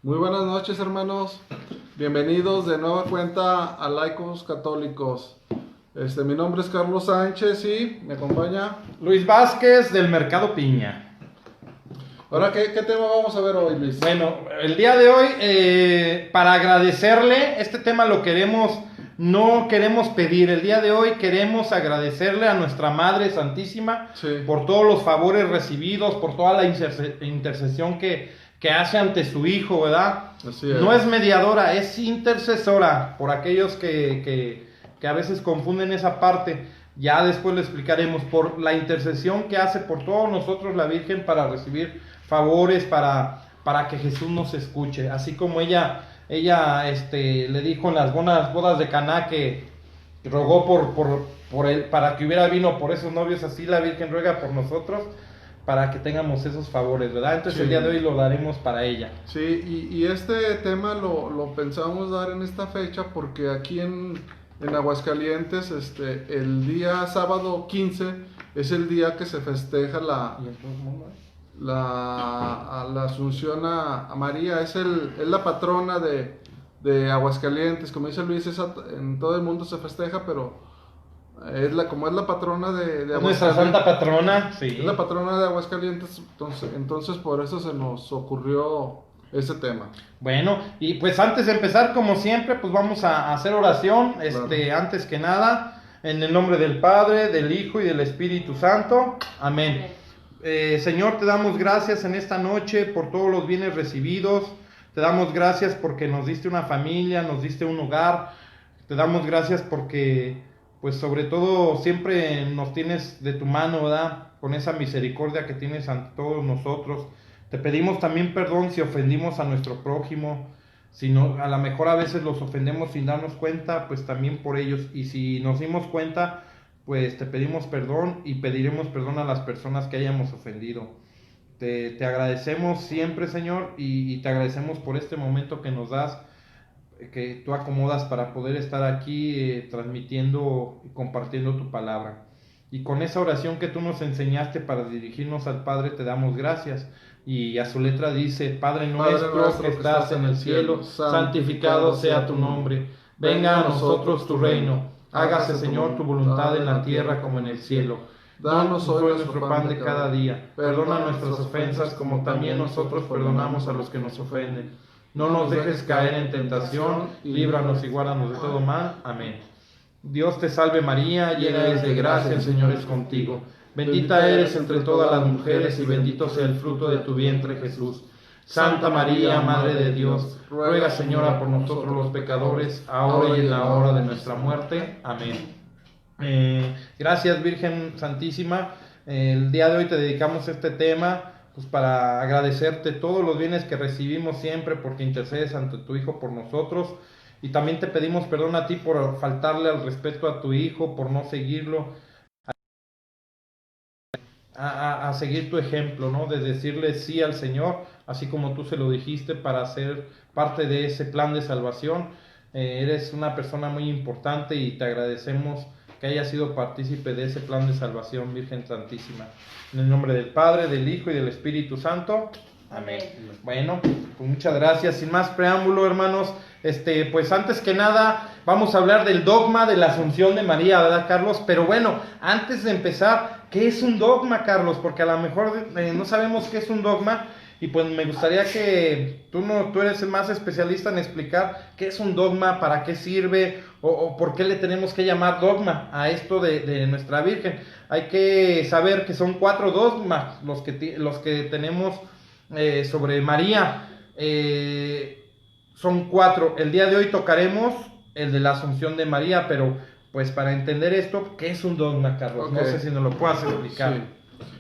Muy buenas noches, hermanos. Bienvenidos de nueva cuenta a Laicos Católicos. Mi nombre es Carlos Sánchez y me acompaña Luis Vázquez del Mercado Piña. Ahora, ¿qué tema vamos a ver hoy, Luis? Bueno, el día de hoy, para agradecerle, este tema no queremos pedir. El día de hoy queremos agradecerle a nuestra Madre Santísima por todos los favores recibidos, por toda la intercesión que hace ante su Hijo, ¿verdad? Así es. No es mediadora, es intercesora, por aquellos que a veces confunden esa parte. Ya después le explicaremos, por la intercesión que hace por todos nosotros la Virgen para recibir favores, para que Jesús nos escuche. Así como ella le dijo en las bodas de Caná que rogó por él, para que hubiera vino por esos novios, así la Virgen ruega por nosotros, para que tengamos esos favores, ¿verdad? Entonces el día de hoy lo daremos para ella. Sí, y este tema lo pensamos dar en esta fecha porque aquí en Aguascalientes, el día sábado 15 es el día que se festeja la Asunción a María. Es la patrona de Aguascalientes. Como dice Luis, en todo el mundo se festeja, pero como es la patrona de Aguascalientes. Nuestra santa patrona, sí. Es la patrona de Aguascalientes, entonces por eso se nos ocurrió ese tema. Bueno, y pues antes de empezar, como siempre, pues vamos a hacer oración. Claro. Antes que nada, en el nombre del Padre, del Hijo y del Espíritu Santo. Amén. Señor, te damos gracias en esta noche por todos los bienes recibidos. Te damos gracias porque nos diste una familia, nos diste un hogar. Te damos gracias porque, pues sobre todo, siempre nos tienes de tu mano, ¿verdad? Con esa misericordia que tienes ante todos nosotros. Te pedimos también perdón si ofendimos a nuestro prójimo. Si no, a lo mejor a veces los ofendemos sin darnos cuenta, pues también por ellos. Y si nos dimos cuenta, pues te pedimos perdón y pediremos perdón a las personas que hayamos ofendido. Te agradecemos siempre, Señor, y te agradecemos por este momento que nos das, que tú acomodas para poder estar aquí transmitiendo y compartiendo tu palabra. Y con esa oración que tú nos enseñaste para dirigirnos al Padre, te damos gracias. Y a su letra dice: Padre nuestro que estás en el cielo, santificado sea tu nombre. Venga a nosotros tu reino. Hágase, Señor, tu voluntad en la tierra como en el cielo. Danos hoy nuestro pan de cada día. Perdona nuestras ofensas como también nosotros perdonamos a los que nos ofenden. No nos dejes caer en tentación, líbranos y guárdanos de todo mal. Amén. Dios te salve María, llena eres de gracia, el Señor es contigo. Bendita eres entre todas las mujeres y bendito sea el fruto de tu vientre, Jesús. Santa María, Madre de Dios, ruega, Señora, por nosotros los pecadores, ahora y en la hora de nuestra muerte. Amén. Gracias, Virgen Santísima. El día de hoy te dedicamos este tema, pues para agradecerte todos los bienes que recibimos siempre, porque intercedes ante tu Hijo por nosotros. Y también te pedimos perdón a ti por faltarle al respeto a tu Hijo, por no seguirlo, a seguir tu ejemplo, ¿no? De decirle sí al Señor, así como tú se lo dijiste, para ser parte de ese plan de salvación. Eres una persona muy importante y te agradecemos que hayas sido partícipe de ese plan de salvación, Virgen Santísima. En el nombre del Padre, del Hijo y del Espíritu Santo. Amén. Bueno, pues muchas gracias. Sin más preámbulo, hermanos, pues antes que nada vamos a hablar del dogma de la Asunción de María, ¿verdad, Carlos? Pero bueno, antes de empezar, ¿qué es un dogma, Carlos? Porque a lo mejor no sabemos qué es un dogma. Y pues me gustaría que tú eres el más especialista en explicar qué es un dogma, para qué sirve o por qué le tenemos que llamar dogma a esto de nuestra Virgen. Hay que saber que son 4 dogmas los que tenemos sobre María. Son 4. El día de hoy tocaremos el de la Asunción de María, pero pues para entender esto, ¿qué es un dogma, Carlos? Okay. No sé si nos lo puedas explicar. Sí.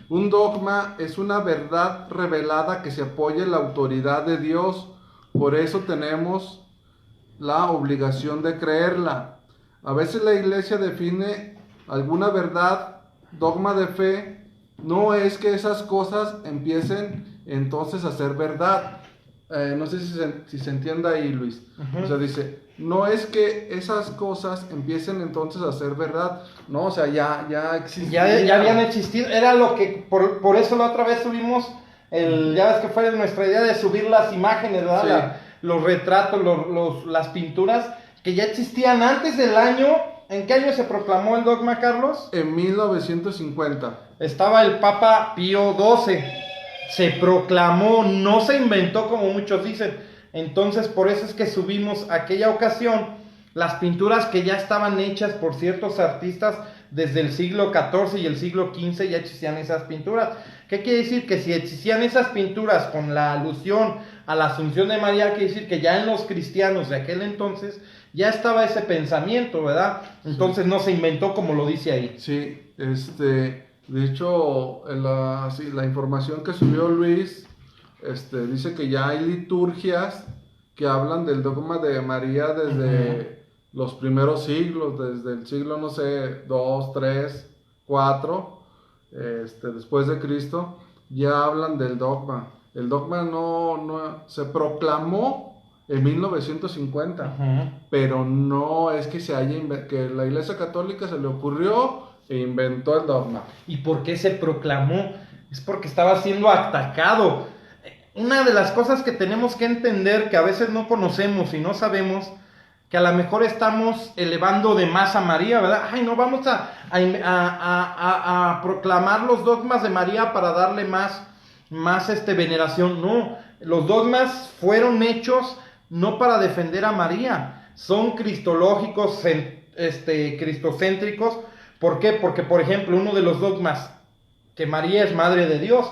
Un dogma es una verdad revelada que se apoya en la autoridad de Dios. Por eso tenemos la obligación de creerla. A veces la iglesia define alguna verdad, dogma de fe. No es que esas cosas empiecen entonces a ser verdad. No sé si se entiende ahí, Luis. Uh-huh. O sea, dice, no es que esas cosas empiecen entonces a ser verdad. No, o sea, ya existían. Ya habían existido. Era lo que, por eso la otra vez tuvimos Ya ves que fue nuestra idea de subir las imágenes, ¿verdad? Sí. Los retratos, las pinturas, que ya existían antes del año. ¿En qué año se proclamó el dogma, Carlos? En 1950. Estaba el Papa Pío XII. Se proclamó, no se inventó como muchos dicen. Entonces, por eso es que subimos aquella ocasión las pinturas que ya estaban hechas por ciertos artistas desde el siglo XIV y el siglo XV, ya existían esas pinturas. ¿Qué quiere decir? Que si existían esas pinturas con la alusión a la Asunción de María, quiere decir que ya en los cristianos de aquel entonces ya estaba ese pensamiento, ¿verdad? Entonces sí, no se inventó como lo dice ahí. Sí, de hecho, la información que subió Luis, dice que ya hay liturgias que hablan del dogma de María desde los primeros siglos, desde el siglo, no sé, 2, 3, 4, después de Cristo, ya hablan del dogma. El dogma no se proclamó en 1950, pero no es que que la Iglesia Católica se le ocurrió e inventó el dogma. ¿Y por qué se proclamó? Es porque estaba siendo atacado. Una de las cosas que tenemos que entender, que a veces no conocemos y no sabemos, que a lo mejor estamos elevando de más a María, ¿verdad? Ay, no, vamos a proclamar los dogmas de María para darle más veneración. No, los dogmas fueron hechos no para defender a María, son cristológicos, cristocéntricos. ¿Por qué? Porque, por ejemplo, uno de los dogmas, que María es madre de Dios.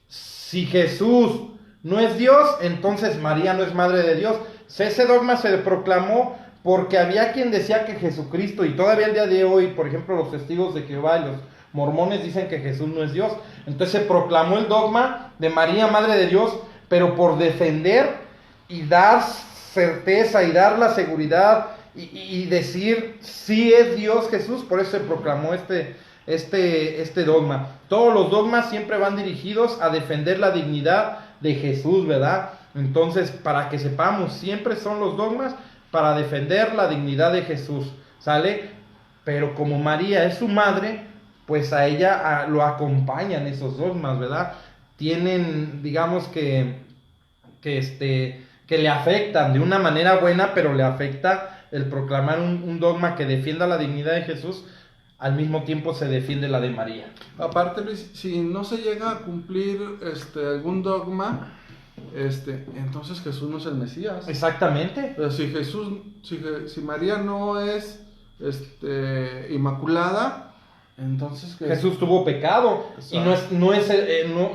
Si Jesús no es Dios, entonces María no es madre de Dios. Ese dogma se proclamó porque había quien decía que Jesucristo, y todavía el día de hoy, por ejemplo, los testigos de Jehová y los mormones dicen que Jesús no es Dios. Entonces se proclamó el dogma de María, madre de Dios, pero por defender y dar certeza y dar la seguridad y decir sí es Dios Jesús. Por eso se proclamó este dogma. Todos los dogmas siempre van dirigidos a defender la dignidad de Jesús, ¿verdad? Entonces, para que sepamos, siempre son los dogmas para defender la dignidad de Jesús, ¿sale? Pero como María es su madre, pues a ella lo acompañan esos dogmas, ¿verdad? Tienen, digamos que le afectan de una manera buena, pero le afecta el proclamar un dogma que defienda la dignidad de Jesús. Al mismo tiempo se defiende la de María. Aparte, Luis, si no se llega a cumplir algún dogma, entonces Jesús no es el Mesías. Exactamente. Pero si María no es inmaculada, entonces Jesús tuvo pecado. Exacto. Y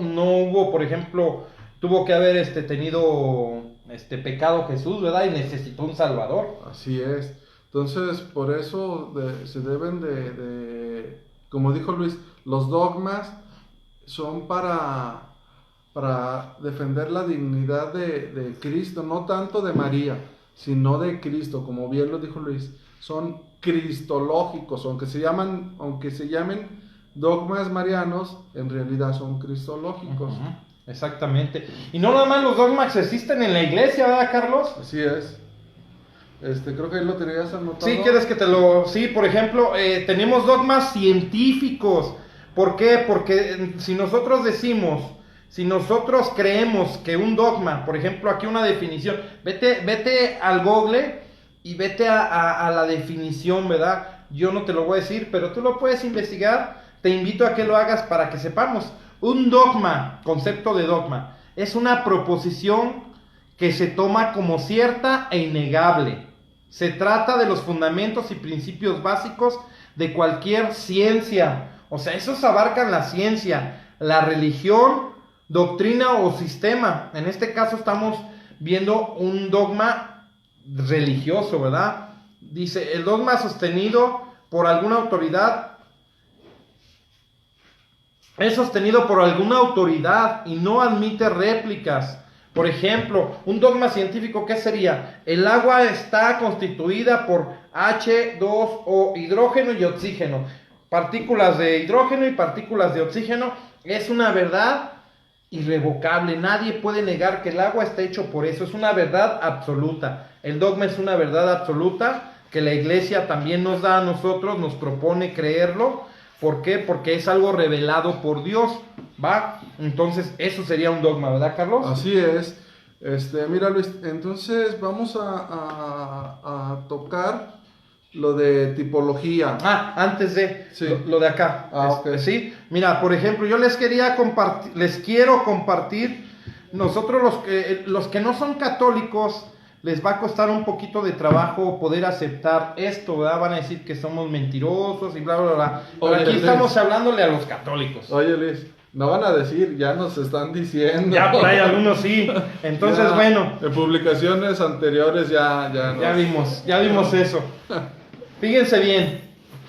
no hubo, por ejemplo, tuvo que haber tenido pecado Jesús, ¿verdad? Y necesitó un Salvador. Así es. Entonces, por eso se deben como dijo Luis, los dogmas son para defender la dignidad de Cristo, no tanto de María, sino de Cristo, como bien lo dijo Luis. Son cristológicos, aunque se llamen dogmas marianos, en realidad son cristológicos. Exactamente. Y no nada más los dogmas existen en la iglesia, ¿verdad, Carlos? Así es. Creo que ahí lo tenías anotado. Sí, ¿quieres que sí, por ejemplo, tenemos dogmas científicos. ¿Por qué? Porque si nosotros creemos que un dogma, por ejemplo, aquí una definición, vete al Google y vete a la definición, ¿verdad? Yo no te lo voy a decir, pero tú lo puedes investigar. Te invito a que lo hagas para que sepamos. Un dogma, concepto de dogma, es una proposición que se toma como cierta e innegable. Se trata de los fundamentos y principios básicos de cualquier ciencia. O sea, esos abarcan la ciencia, la religión, doctrina o sistema. En este caso estamos viendo un dogma religioso, ¿verdad? Dice, el dogma sostenido por alguna autoridad es sostenido por alguna autoridad y no admite réplicas. Por ejemplo, un dogma científico, ¿qué sería? El agua está constituida por H2O, hidrógeno y oxígeno. Partículas de hidrógeno y partículas de oxígeno. Es una verdad irrevocable. Nadie puede negar que el agua está hecho por eso. Es una verdad absoluta. El dogma es una verdad absoluta que la iglesia también nos da a nosotros, nos propone creerlo. ¿Por qué? Porque es algo revelado por Dios, ¿va? Entonces, eso sería un dogma, ¿verdad, Carlos? Así es. Mira, Luis, entonces vamos a tocar lo de tipología. Antes de Sí. lo de acá. Ok. Sí, mira, por ejemplo, yo les quiero compartir, nosotros los que no son católicos, les va a costar un poquito de trabajo poder aceptar esto, ¿verdad? Van a decir que somos mentirosos y bla, bla, bla. Pero Oye, aquí Luis. estamos hablándole a los católicos. Oye, Luis, no van a decir, ya nos están diciendo. Ya por ahí algunos sí. Entonces, Ya, bueno, en publicaciones anteriores ya ya vimos eso. Fíjense bien,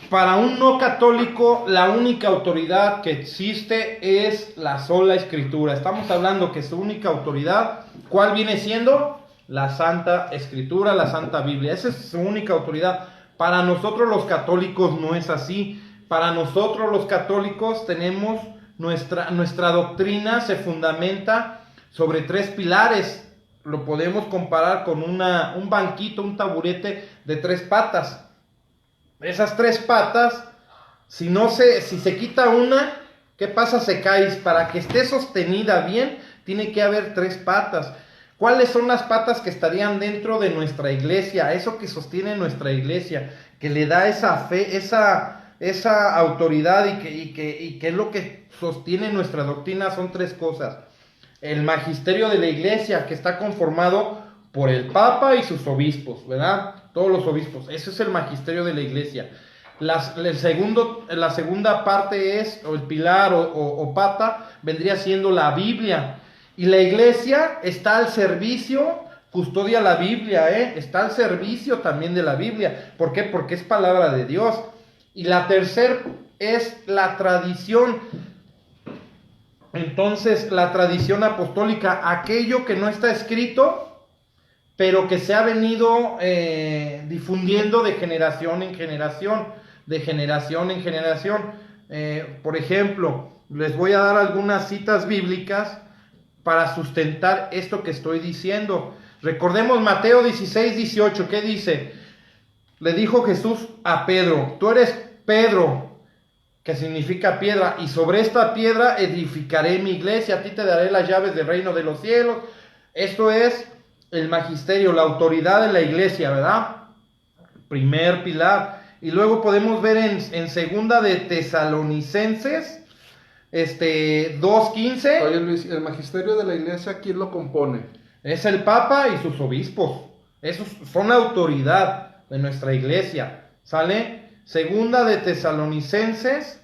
para un no católico la única autoridad que existe es la sola Escritura. Estamos hablando que su única autoridad, ¿cuál viene siendo? La Santa Escritura, la Santa Biblia. Esa es su única autoridad. Para nosotros los católicos no es así. Para nosotros los católicos tenemos nuestra doctrina se fundamenta sobre 3 pilares. Lo podemos comparar con un banquito, un taburete de 3 patas. Esas 3 patas, si se quita una, ¿qué pasa? Se cae. Para que esté sostenida bien, tiene que haber 3 patas. ¿Cuáles son las patas que estarían dentro de nuestra iglesia? Eso que sostiene nuestra iglesia, que le da esa fe, esa autoridad y que es lo que sostiene nuestra doctrina son 3 cosas. El magisterio de la iglesia, que está conformado por el Papa y sus obispos, ¿verdad? Todos los obispos. Ese es el magisterio de la iglesia. La segunda parte es, o el pilar o pata, vendría siendo la Biblia. Y la iglesia está al servicio, custodia la Biblia, está al servicio también de la Biblia. ¿Por qué? Porque es palabra de Dios. Y la tercera es la tradición. Entonces, la tradición apostólica, aquello que no está escrito, pero que se ha venido difundiendo de generación en generación, por ejemplo, les voy a dar algunas citas bíblicas para sustentar esto que estoy diciendo. Recordemos Mateo 16:18, ¿qué dice? Le dijo Jesús a Pedro, tú eres Pedro, que significa piedra, y sobre esta piedra edificaré mi iglesia, a ti te daré las llaves del reino de los cielos. Esto es el magisterio, la autoridad de la iglesia, ¿verdad? Primer pilar. Y luego podemos ver en segunda de Tesalonicenses 2:15. Oye, Luis, el magisterio de la iglesia, ¿quién lo compone? Es el Papa y sus obispos. Esos son la autoridad de nuestra iglesia. ¿Sale? Segunda de Tesalonicenses,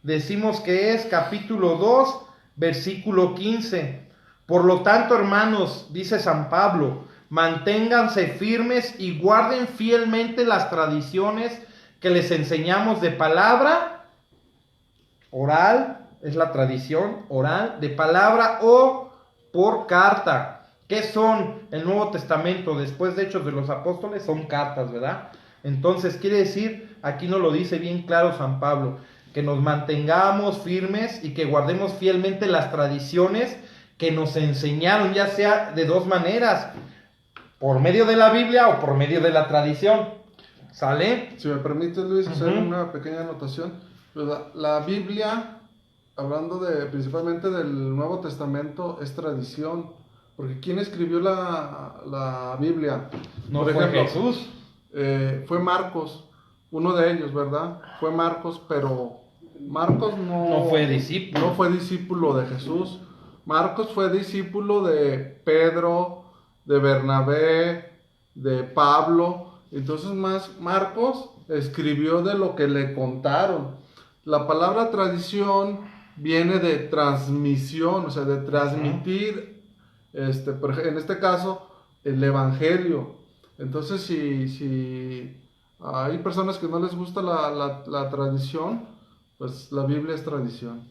decimos que es capítulo 2, versículo 15. Por lo tanto, hermanos, dice San Pablo, manténganse firmes y guarden fielmente las tradiciones que les enseñamos de palabra oral, es la tradición oral, de palabra o por carta. ¿Qué son el Nuevo Testamento? Después de Hechos de los Apóstoles son cartas, ¿verdad? Entonces quiere decir, aquí nos lo dice bien claro San Pablo, que nos mantengamos firmes y que guardemos fielmente las tradiciones que nos enseñaron, ya sea de 2 maneras, por medio de la Biblia o por medio de la tradición. ¿Sale? Si me permites, Luis, hacer una pequeña anotación. Pues la Biblia, hablando principalmente del Nuevo Testamento, es tradición. Porque ¿quién escribió la Biblia? No Por fue ejemplo, Jesús. Fue Marcos, uno de ellos, ¿verdad? Fue Marcos, pero Marcos No fue discípulo. No fue discípulo de Jesús. Marcos fue discípulo de Pedro, de Bernabé, de Pablo. Entonces Marcos escribió de lo que le contaron. La palabra tradición viene de transmisión, o sea, de transmitir, en este caso, el evangelio. Entonces, si hay personas que no les gusta la tradición, pues la Biblia es tradición.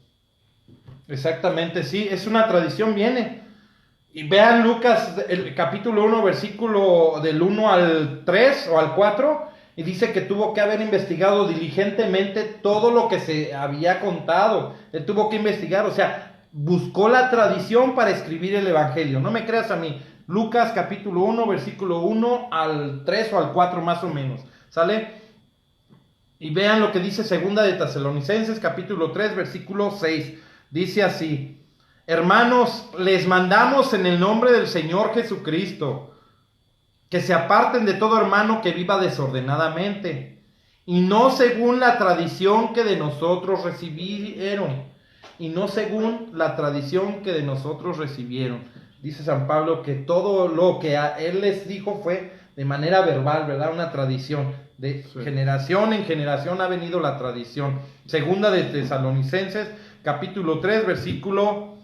Exactamente, sí, es una tradición, viene. Y vean Lucas, el capítulo 1, versículo del 1 al 3 o al 4, y dice que tuvo que haber investigado diligentemente todo lo que se había contado. Él tuvo que investigar, o sea, buscó la tradición para escribir el evangelio. No me creas a mí. Lucas capítulo 1, versículo 1 al 3 o al 4 más o menos. ¿Sale? Y vean lo que dice segunda de Tesalonicenses capítulo 3, versículo 6. Dice así: Hermanos, les mandamos en el nombre del Señor Jesucristo, que se aparten de todo hermano que viva desordenadamente, y no según la tradición que de nosotros recibieron, y no según la tradición que de nosotros recibieron. Dice San Pablo que todo lo que a él les dijo fue de manera verbal, ¿verdad? Una tradición. De generación en generación ha venido la tradición. Segunda de Tesalonicenses, capítulo 3, versículo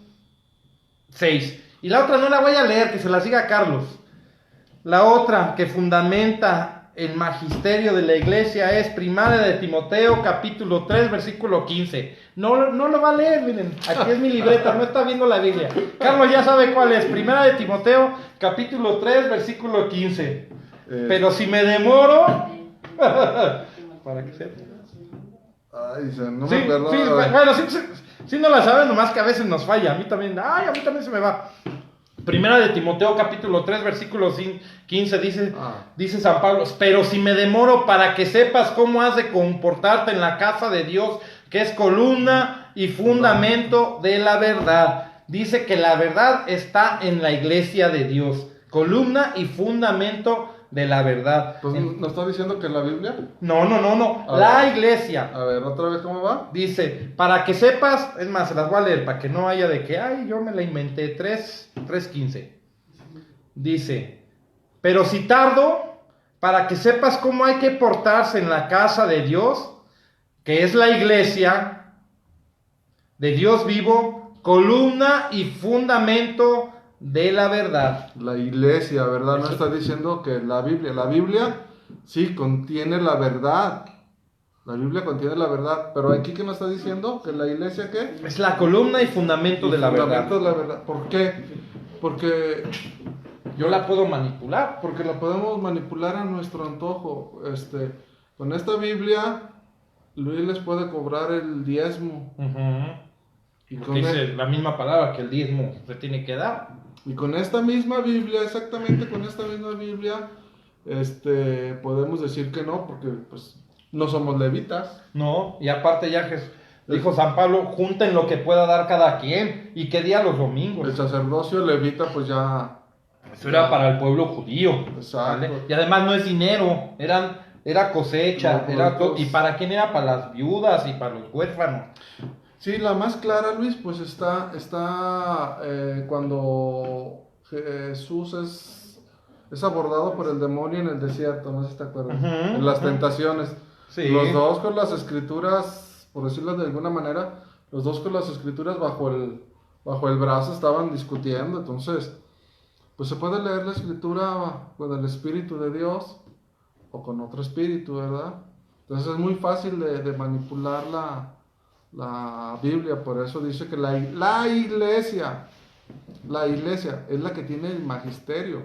6. Y la otra no la voy a leer, que se la siga Carlos. La otra que fundamenta el magisterio de la iglesia es Primera de Timoteo, capítulo 3, versículo 15. No lo va a leer, miren, aquí es mi libreta, no está viendo la Biblia. Carlos ya sabe cuál es, Primera de Timoteo, capítulo 3, versículo 15. Pero si me demoro, para que sepa. Ay, no Sí, me acuerdo. sí, bueno, sí no la saben, nomás que a veces nos falla. A mí también se me va. Primera de Timoteo, capítulo 3, versículo 15, dice San Pablo: pero si me demoro, para que sepas cómo has de comportarte en la casa de Dios, que es columna y fundamento de la verdad. Dice que la verdad está en la iglesia de Dios, columna y fundamento de la verdad. Pues, ¿no está diciendo que en la Biblia? No, A la ver. iglesia. A ver, otra vez, ¿cómo va? Dice, para que sepas, es más, se las voy a leer, para que no haya de que, ay, yo me la inventé, 3:15. Dice, pero si tardo, para que sepas cómo hay que portarse en la casa de Dios, que es la iglesia de Dios vivo, columna y fundamento de la verdad. La iglesia, ¿verdad? No está diciendo que la Biblia sí contiene la verdad. La Biblia contiene la verdad, pero aquí ¿qué nos está diciendo? ¿Que la iglesia qué? Es la columna y fundamento de la verdad. Fundamento de la verdad. ¿Por qué? Porque Yo la puedo manipular. Porque la podemos manipular a nuestro antojo. Con esta Biblia, Luis les puede cobrar el diezmo. Y con, Dice la misma palabra que el diezmo se tiene que dar. y con esta misma Biblia, exactamente con esta misma Biblia, podemos decir que no, porque pues no somos levitas. No, y aparte ya dijo San Pablo, junten lo que pueda dar cada quien. ¿Y qué día? Los domingos. El sacerdocio levita pues ya... Eso era para el pueblo judío. Exacto. ¿Vale? Y además no es dinero, era cosecha, ¿y para quién era? Para las viudas y para los huérfanos. Sí, la más clara, Luis, pues está cuando Jesús es abordado por el demonio en el desierto, no sé si te acuerdas, en las tentaciones. Sí. Los dos con las escrituras, por decirlo de alguna manera, los dos con las escrituras bajo el brazo estaban discutiendo. Entonces, pues se puede leer la escritura con el Espíritu de Dios o con otro espíritu, ¿verdad? Entonces es muy fácil de manipular la Biblia. Por eso dice que la iglesia es la que tiene el magisterio.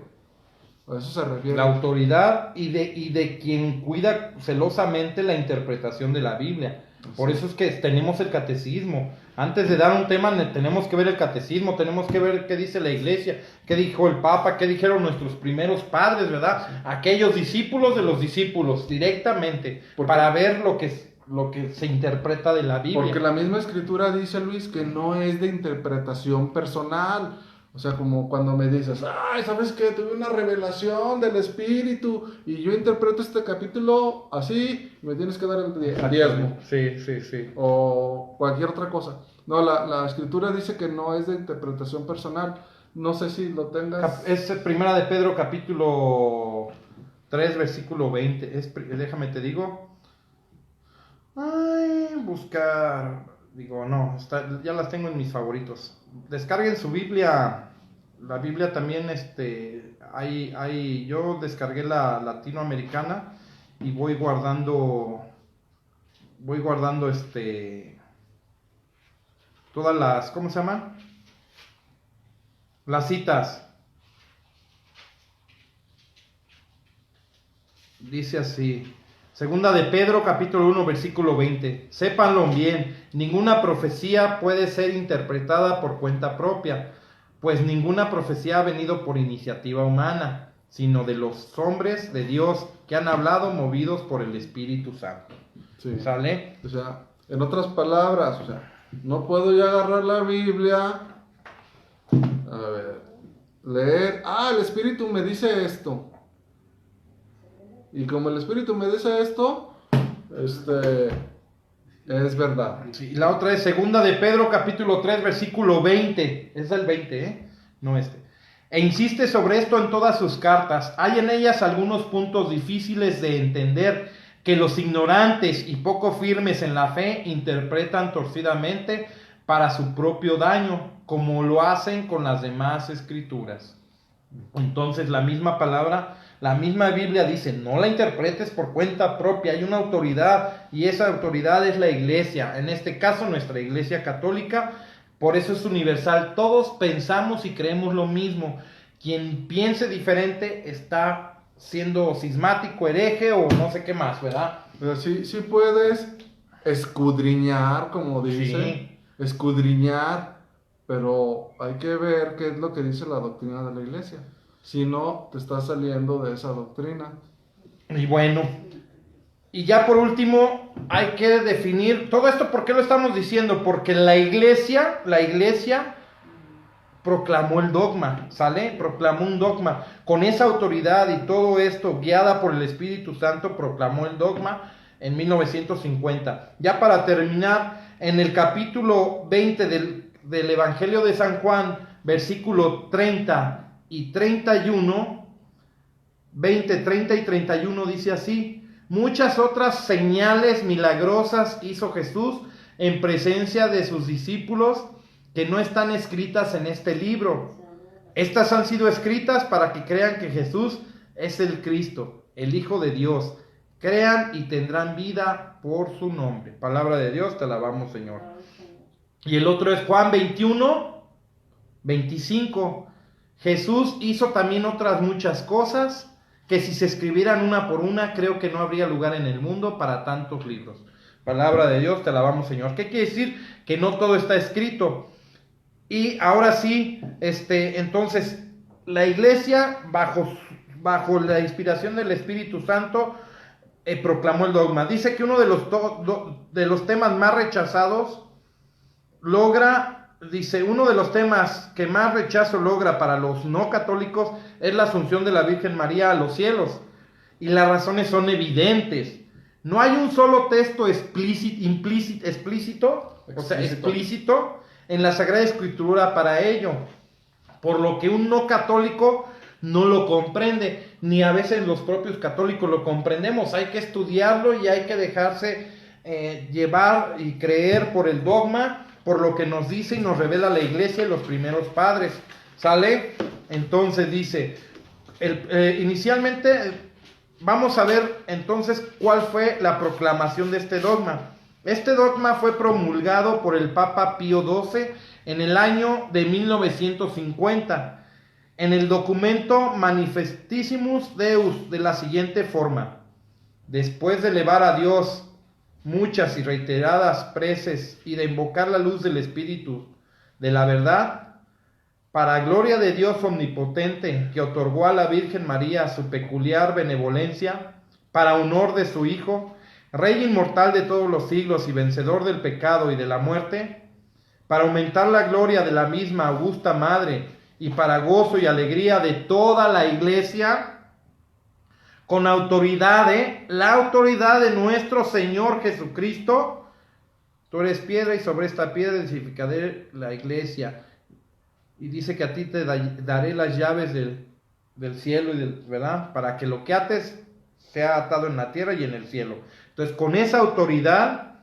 A eso se refiere. La autoridad y de quien cuida celosamente la interpretación de la Biblia. Por eso es que tenemos el catecismo. Antes de dar un tema tenemos que ver el catecismo, tenemos que ver qué dice la iglesia, qué dijo el Papa, qué dijeron nuestros primeros padres, ¿verdad? Sí. Aquellos discípulos de los discípulos, directamente, para ver lo que se interpreta de la Biblia. Porque la misma escritura dice, Luis, que no es de interpretación personal. O sea, como cuando me dices, ay, ¿sabes qué? Tuve una revelación del Espíritu y yo interpreto este capítulo así, me tienes que dar el diezmo. Sí. O cualquier otra cosa. No, la escritura dice que no es de interpretación personal. No sé si lo tengas. Es Primera de Pedro, capítulo 3, versículo 20. Déjame te digo. Buscar. Digo, no, ya las tengo en mis favoritos. Descarguen su Biblia. La Biblia también, yo descargué la latinoamericana y voy guardando todas las, ¿cómo se llaman? Las citas. Dice así. Segunda de Pedro, capítulo 1, versículo 20. Sépanlo bien, ninguna profecía puede ser interpretada por cuenta propia, pues ninguna profecía ha venido por iniciativa humana, sino de los hombres de Dios que han hablado movidos por el Espíritu Santo. Sí. ¿Sale? O sea, en otras palabras, no puedo yo agarrar la Biblia A ver, leer. Ah, el Espíritu me dice esto. Y como el Espíritu me dice esto, es verdad. Sí, la otra es segunda de Pedro capítulo 3 versículo 20. Es el 20, no este. E insiste sobre esto en todas sus cartas. Hay en ellas algunos puntos difíciles de entender que los ignorantes y poco firmes en la fe interpretan torcidamente para su propio daño, como lo hacen con las demás escrituras. Entonces la misma palabra, la misma Biblia dice, no la interpretes por cuenta propia, hay una autoridad y esa autoridad es la iglesia, en este caso nuestra iglesia católica, por eso es universal, todos pensamos y creemos lo mismo, quien piense diferente está siendo cismático, hereje o no sé qué más, ¿verdad? Pero sí puedes escudriñar, como dice, Sí. escudriñar, pero hay que ver qué es lo que dice la doctrina de la iglesia. Si no, te estás saliendo de esa doctrina. Y bueno, y ya por último, hay que definir todo esto. ¿Por qué lo estamos diciendo? Porque la iglesia proclamó el dogma, ¿sale? Proclamó un dogma. Con esa autoridad y todo esto, guiada por el Espíritu Santo, proclamó el dogma en 1950. Ya para terminar, en el capítulo 20 del Evangelio de San Juan, versículo 30 y 31, 20, 30 y 31 dice así: muchas otras señales milagrosas hizo Jesús en presencia de sus discípulos que no están escritas en este libro. Estas han sido escritas para que crean que Jesús es el Cristo, el Hijo de Dios. Crean y tendrán vida por su nombre. Palabra de Dios, te alabamos, Señor. Y el otro es Juan 21, 25. Jesús hizo también otras muchas cosas que si se escribieran una por una, creo que no habría lugar en el mundo para tantos libros. Palabra de Dios, te alabamos, Señor. ¿Qué quiere decir? Que no todo está escrito. Y ahora sí, entonces, la iglesia, bajo la inspiración del Espíritu Santo, proclamó el dogma. Dice que uno de los temas más rechazados uno de los temas que más rechazo logra para los no católicos es la asunción de la Virgen María a los cielos. Y las razones son evidentes. No hay un solo texto explícito en la Sagrada Escritura para ello, por lo que un no católico no lo comprende, ni a veces los propios católicos lo comprendemos. Hay que estudiarlo y hay que dejarse llevar y creer por el dogma, por lo que nos dice y nos revela la iglesia y los primeros padres. ¿Sale? Entonces dice, inicialmente vamos a ver entonces cuál fue la proclamación de este dogma. Este dogma fue promulgado por el Papa Pío XII en el año de 1950 en el documento Manifestissimus Deus de la siguiente forma: después de elevar a Dios muchas y reiteradas preces y de invocar la luz del Espíritu de la verdad, para gloria de Dios omnipotente que otorgó a la Virgen María su peculiar benevolencia, para honor de su Hijo, Rey inmortal de todos los siglos y vencedor del pecado y de la muerte, para aumentar la gloria de la misma augusta Madre y para gozo y alegría de toda la Iglesia, con autoridad, la autoridad de nuestro Señor Jesucristo, tú eres piedra y sobre esta piedra edificaré la Iglesia. Y dice que a ti te daré las llaves del cielo, ¿verdad? Para que lo que ates sea atado en la tierra y en el cielo. Entonces, con esa autoridad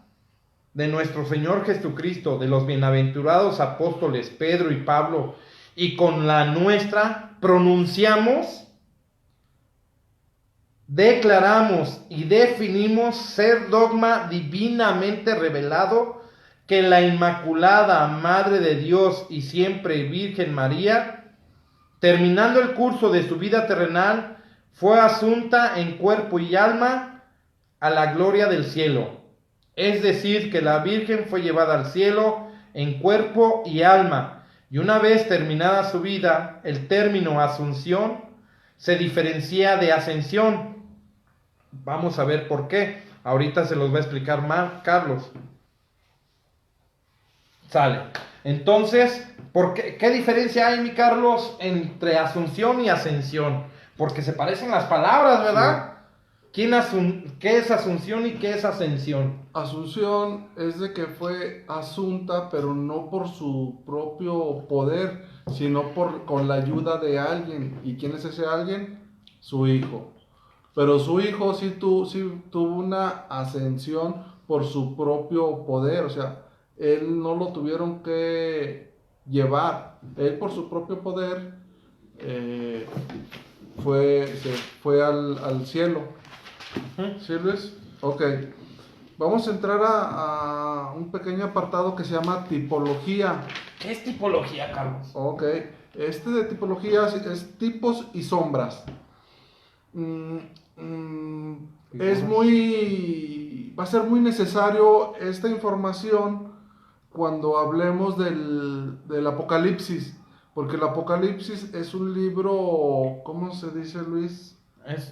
de nuestro Señor Jesucristo, de los bienaventurados apóstoles Pedro y Pablo, y con la nuestra, pronunciamos, declaramos y definimos ser dogma divinamente revelado que la Inmaculada Madre de Dios y siempre Virgen María, terminando el curso de su vida terrenal, fue asunta en cuerpo y alma a la gloria del cielo. Es decir, que la Virgen fue llevada al cielo en cuerpo y alma, y una vez terminada su vida, el término asunción se diferencia de ascensión. Vamos a ver por qué. Ahorita se los va a explicar más Carlos. Sale. Entonces, ¿Qué diferencia hay, mi Carlos, entre asunción y ascensión? Porque se parecen las palabras, ¿verdad? ¿Qué es asunción y qué es ascensión? Asunción es de que fue asunta, pero no por su propio poder, sino con la ayuda de alguien. ¿Y quién es ese alguien? Su hijo. Pero su hijo sí tuvo una ascensión por su propio poder, o sea, él no lo tuvieron que llevar, él por su propio poder eh, se fue al cielo. ¿Sí, Luis? Ok. Vamos a entrar a un pequeño apartado que se llama tipología. ¿Qué es tipología, Carlos? Ok. Este de tipología es tipos y sombras. Mm, va a ser muy necesario esta información cuando hablemos del Apocalipsis, porque el Apocalipsis es un libro, ¿cómo se dice, Luis?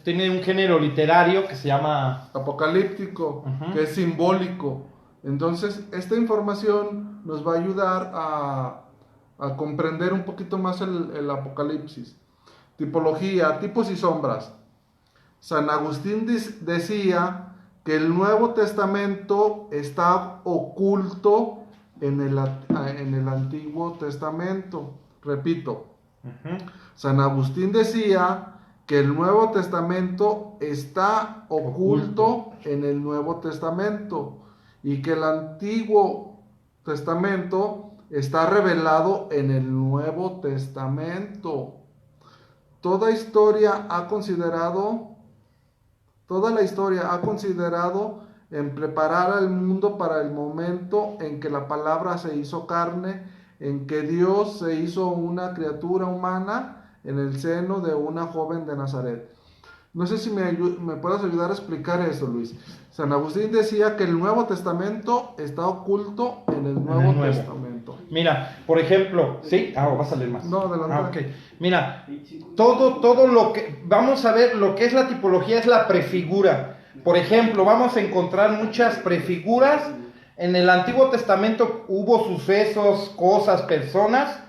Tiene un género literario que se llama Apocalíptico, que es simbólico. Entonces, esta información nos va a ayudar a comprender un poquito más el Apocalipsis. Tipología, tipos y sombras. San Agustín decía que el Nuevo Testamento está oculto en el Antiguo Testamento. Repito, San Agustín decía que el Nuevo Testamento está oculto en el Nuevo Testamento y que el Antiguo Testamento está revelado en el Nuevo Testamento. Toda la historia ha considerado en preparar al mundo para el momento en que la palabra se hizo carne, en que Dios se hizo una criatura humana en el seno de una joven de Nazaret. No sé si me puedes ayudar a explicar eso, Luis. San Agustín decía que el Nuevo Testamento está oculto en el Nuevo Testamento. Mira, por ejemplo, ¿sí? Vas a leer más. No, adelante. Ok. Mira, todo lo que... Vamos a ver, lo que es la tipología es la prefigura. Por ejemplo, vamos a encontrar muchas prefiguras. En el Antiguo Testamento hubo sucesos, cosas, personas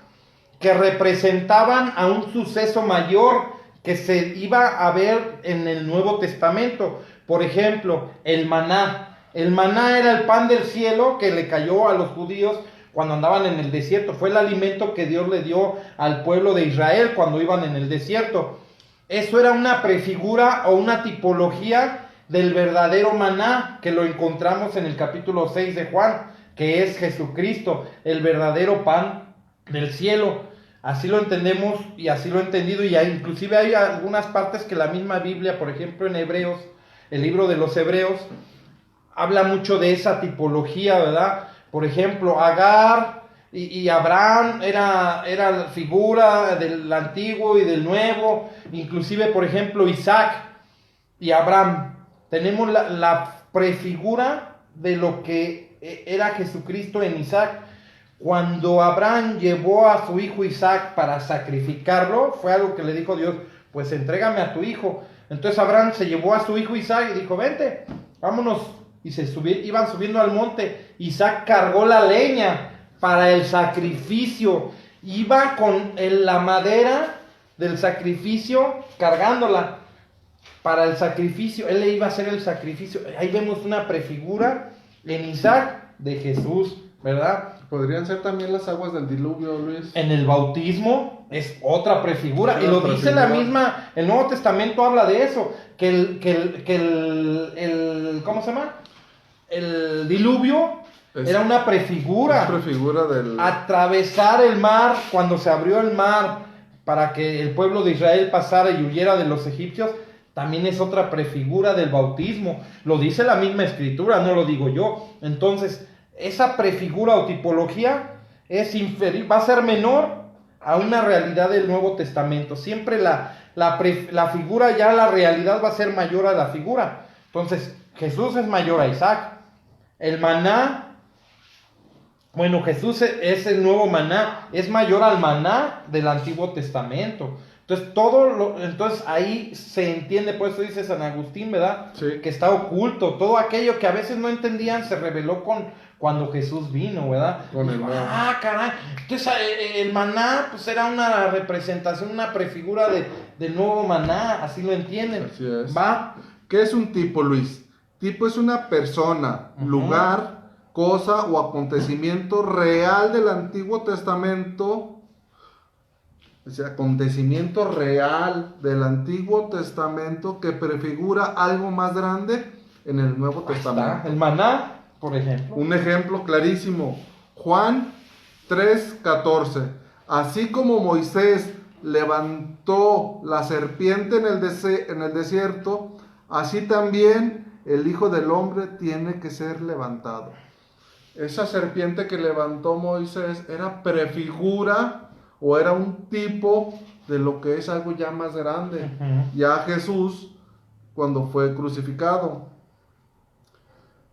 que representaban a un suceso mayor que se iba a ver en el Nuevo Testamento. Por ejemplo, el maná. El maná era el pan del cielo que le cayó a los judíos cuando andaban en el desierto. Fue el alimento que Dios le dio al pueblo de Israel cuando iban en el desierto. Eso era una prefigura o una tipología del verdadero maná que lo encontramos en el capítulo 6 de Juan, que es Jesucristo, el verdadero pan del cielo. Así lo entendemos y así lo he entendido, y inclusive hay algunas partes que la misma Biblia, por ejemplo en Hebreos, el libro de los Hebreos, habla mucho de esa tipología, ¿verdad? Por ejemplo, Agar y Abraham era la figura del antiguo y del nuevo, inclusive por ejemplo Isaac y Abraham. Tenemos la prefigura de lo que era Jesucristo en Isaac. Cuando Abraham llevó a su hijo Isaac para sacrificarlo, fue algo que le dijo Dios, pues entrégame a tu hijo. Entonces Abraham se llevó a su hijo Isaac y dijo, vente, vámonos. Y iban subiendo al monte. Isaac cargó la leña para el sacrificio. Iba con la madera del sacrificio cargándola para el sacrificio. Él le iba a hacer el sacrificio. Ahí vemos una prefigura en Isaac de Jesús, ¿verdad? Podrían ser también las aguas del diluvio, Luis. En el bautismo es otra prefigura. Y lo dice la misma, el Nuevo Testamento habla de eso, que el ¿cómo se llama? El diluvio era una prefigura. Es prefigura del... Atravesar el mar, cuando se abrió el mar para que el pueblo de Israel pasara y huyera de los egipcios, también es otra prefigura del bautismo. Lo dice la misma escritura, no lo digo yo. Entonces, esa prefigura o tipología va a ser menor a una realidad del Nuevo Testamento. Siempre la figura, ya la realidad va a ser mayor a la figura. Entonces, Jesús es mayor a Isaac. El maná, bueno, Jesús es el nuevo maná, es mayor al maná del Antiguo Testamento. Entonces ahí se entiende, por eso dice San Agustín, ¿verdad? Sí. Que está oculto. Todo aquello que a veces no entendían se reveló cuando Jesús vino, ¿verdad? Con el maná. Caray. Entonces el maná pues era una representación, una prefigura del nuevo maná, así lo entienden. Así es. ¿Va? ¿Qué es un tipo, Luis? Tipo es una persona, lugar, cosa o acontecimiento real del Antiguo Testamento. Ese acontecimiento real del Antiguo Testamento que prefigura algo más grande en el Nuevo Ahí Testamento. está. El maná, por ejemplo. Un ejemplo clarísimo, Juan 3:14. Así como Moisés levantó la serpiente en el desierto, así también el Hijo del Hombre tiene que ser levantado. Esa serpiente que levantó Moisés era prefigura o era un tipo de lo que es algo ya más grande. Ya Jesús, cuando fue crucificado.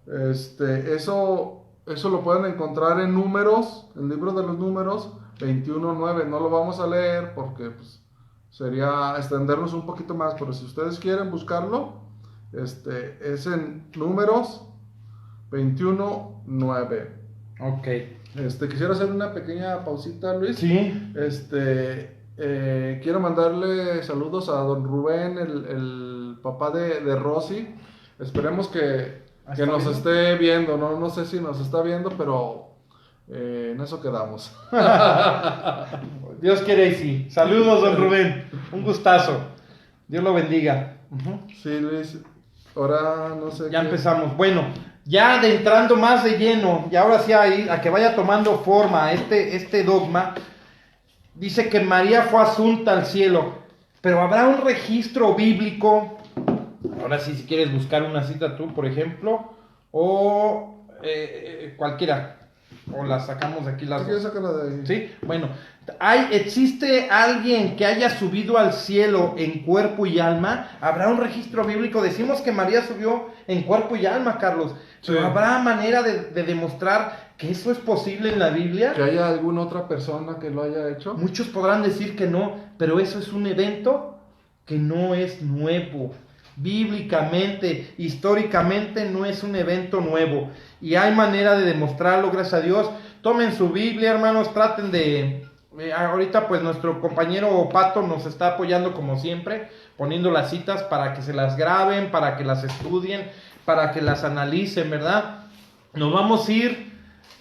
Eso lo pueden encontrar en Números, el libro de los Números 21:9. No lo vamos a leer porque pues, sería extendernos un poquito más, pero si ustedes quieren buscarlo, es en Números 21:9. Ok. Quisiera hacer una pequeña pausita, Luis. Sí. Quiero mandarle saludos a don Rubén, el papá de Rosy. Esperemos que nos esté viendo. No sé si nos está viendo, pero en eso quedamos. Dios quiere y sí. Saludos, don Rubén. Un gustazo. Dios lo bendiga. Sí, Luis. Ahora no sé. Ya empezamos. Bueno, ya entrando más de lleno, y ahora sí a que vaya tomando forma este dogma, dice que María fue asunta al cielo, pero habrá un registro bíblico. Ahora sí, si quieres buscar una cita tú, por ejemplo, o cualquiera, o la sacamos de aquí las dos. Sácala de ahí. Sí, bueno, ¿existe alguien que haya subido al cielo en cuerpo y alma? ¿Habrá un registro bíblico? Decimos que María subió en cuerpo y alma, Carlos. Sí. ¿Pero habrá manera de demostrar que eso es posible en la Biblia? ¿Que haya alguna otra persona que lo haya hecho? Muchos podrán decir que no, pero eso es un evento que no es nuevo. Bíblicamente, históricamente no es un evento nuevo. Y hay manera de demostrarlo, gracias a Dios. Tomen su Biblia, hermanos, traten de... ahorita pues nuestro compañero Pato nos está apoyando como siempre, poniendo las citas para que se las graben, para que las estudien, para que las analicen, ¿verdad? Nos vamos a ir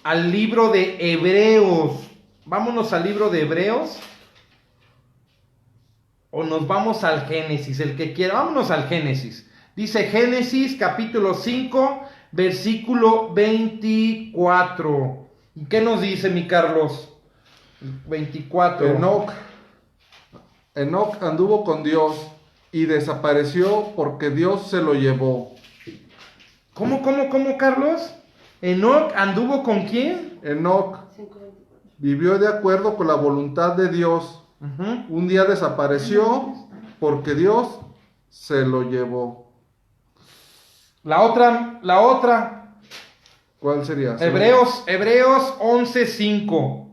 al libro de Hebreos. Vámonos al libro de Hebreos. O nos vamos al Génesis, el que quiera. Vámonos al Génesis. Dice Génesis capítulo 5, versículo 24. ¿Y qué nos dice, mi Carlos? 24. Enoc anduvo con Dios y desapareció porque Dios se lo llevó. ¿Cómo, Carlos? ¿Enoc anduvo con quién? Enoc vivió de acuerdo con la voluntad de Dios. Un día desapareció porque Dios se lo llevó. La otra. ¿Cuál sería? Hebreos 11:5.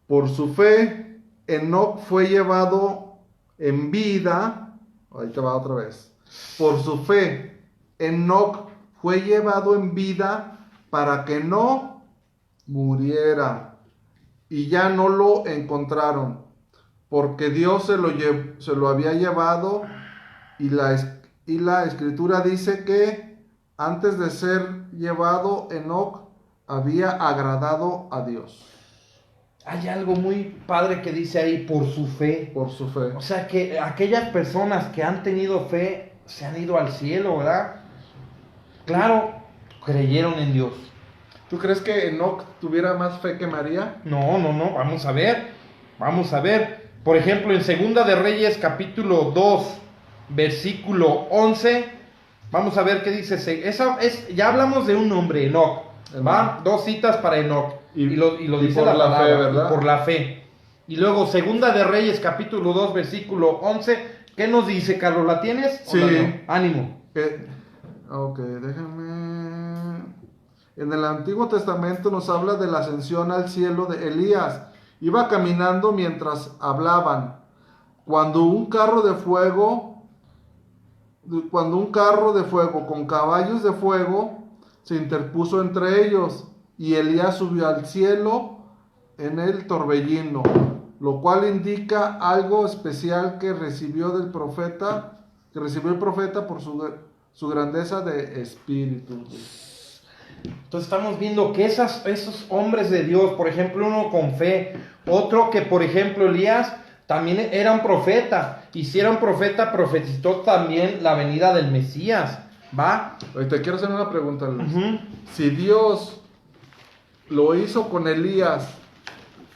Por su fe, Enoc fue llevado en vida. Ahí te va otra vez. Por su fe, Enoc fue llevado en vida para que no muriera. Y ya no lo encontraron, porque Dios se lo había llevado, y la escritura dice que antes de ser llevado, Enoc había agradado a Dios. Hay algo muy padre que dice ahí, por su fe. Por su fe. O sea que aquellas personas que han tenido fe se han ido al cielo, ¿verdad? Claro, creyeron en Dios. ¿Tú crees que Enoc tuviera más fe que María? No, vamos a ver. Por ejemplo, en Segunda de Reyes, capítulo 2, versículo 11, vamos a ver qué dice. Ya hablamos de un nombre, Enoc. ¿Va? Dos citas para Enoc. Y lo dice por la palabra, fe, ¿verdad? y por la fe. Y luego, Segunda de Reyes, capítulo 2, versículo 11, ¿qué nos dice, Carlos? ¿La tienes? Sí. No? Ánimo. Ok, déjame... En el Antiguo Testamento nos habla de la ascensión al cielo de Elías Iba caminando mientras hablaban, cuando un carro de fuego, con caballos de fuego se interpuso entre ellos, y Elías subió al cielo en el torbellino, lo cual indica algo especial que recibió el profeta por su grandeza de espíritu. Entonces estamos viendo que esos hombres de Dios, por ejemplo, uno con fe, otro que por ejemplo Elías también era un profeta, y si era un profeta, profetizó también la venida del Mesías, ¿va? Oye, te quiero hacer una pregunta, Luis. Uh-huh. Si Dios lo hizo con Elías,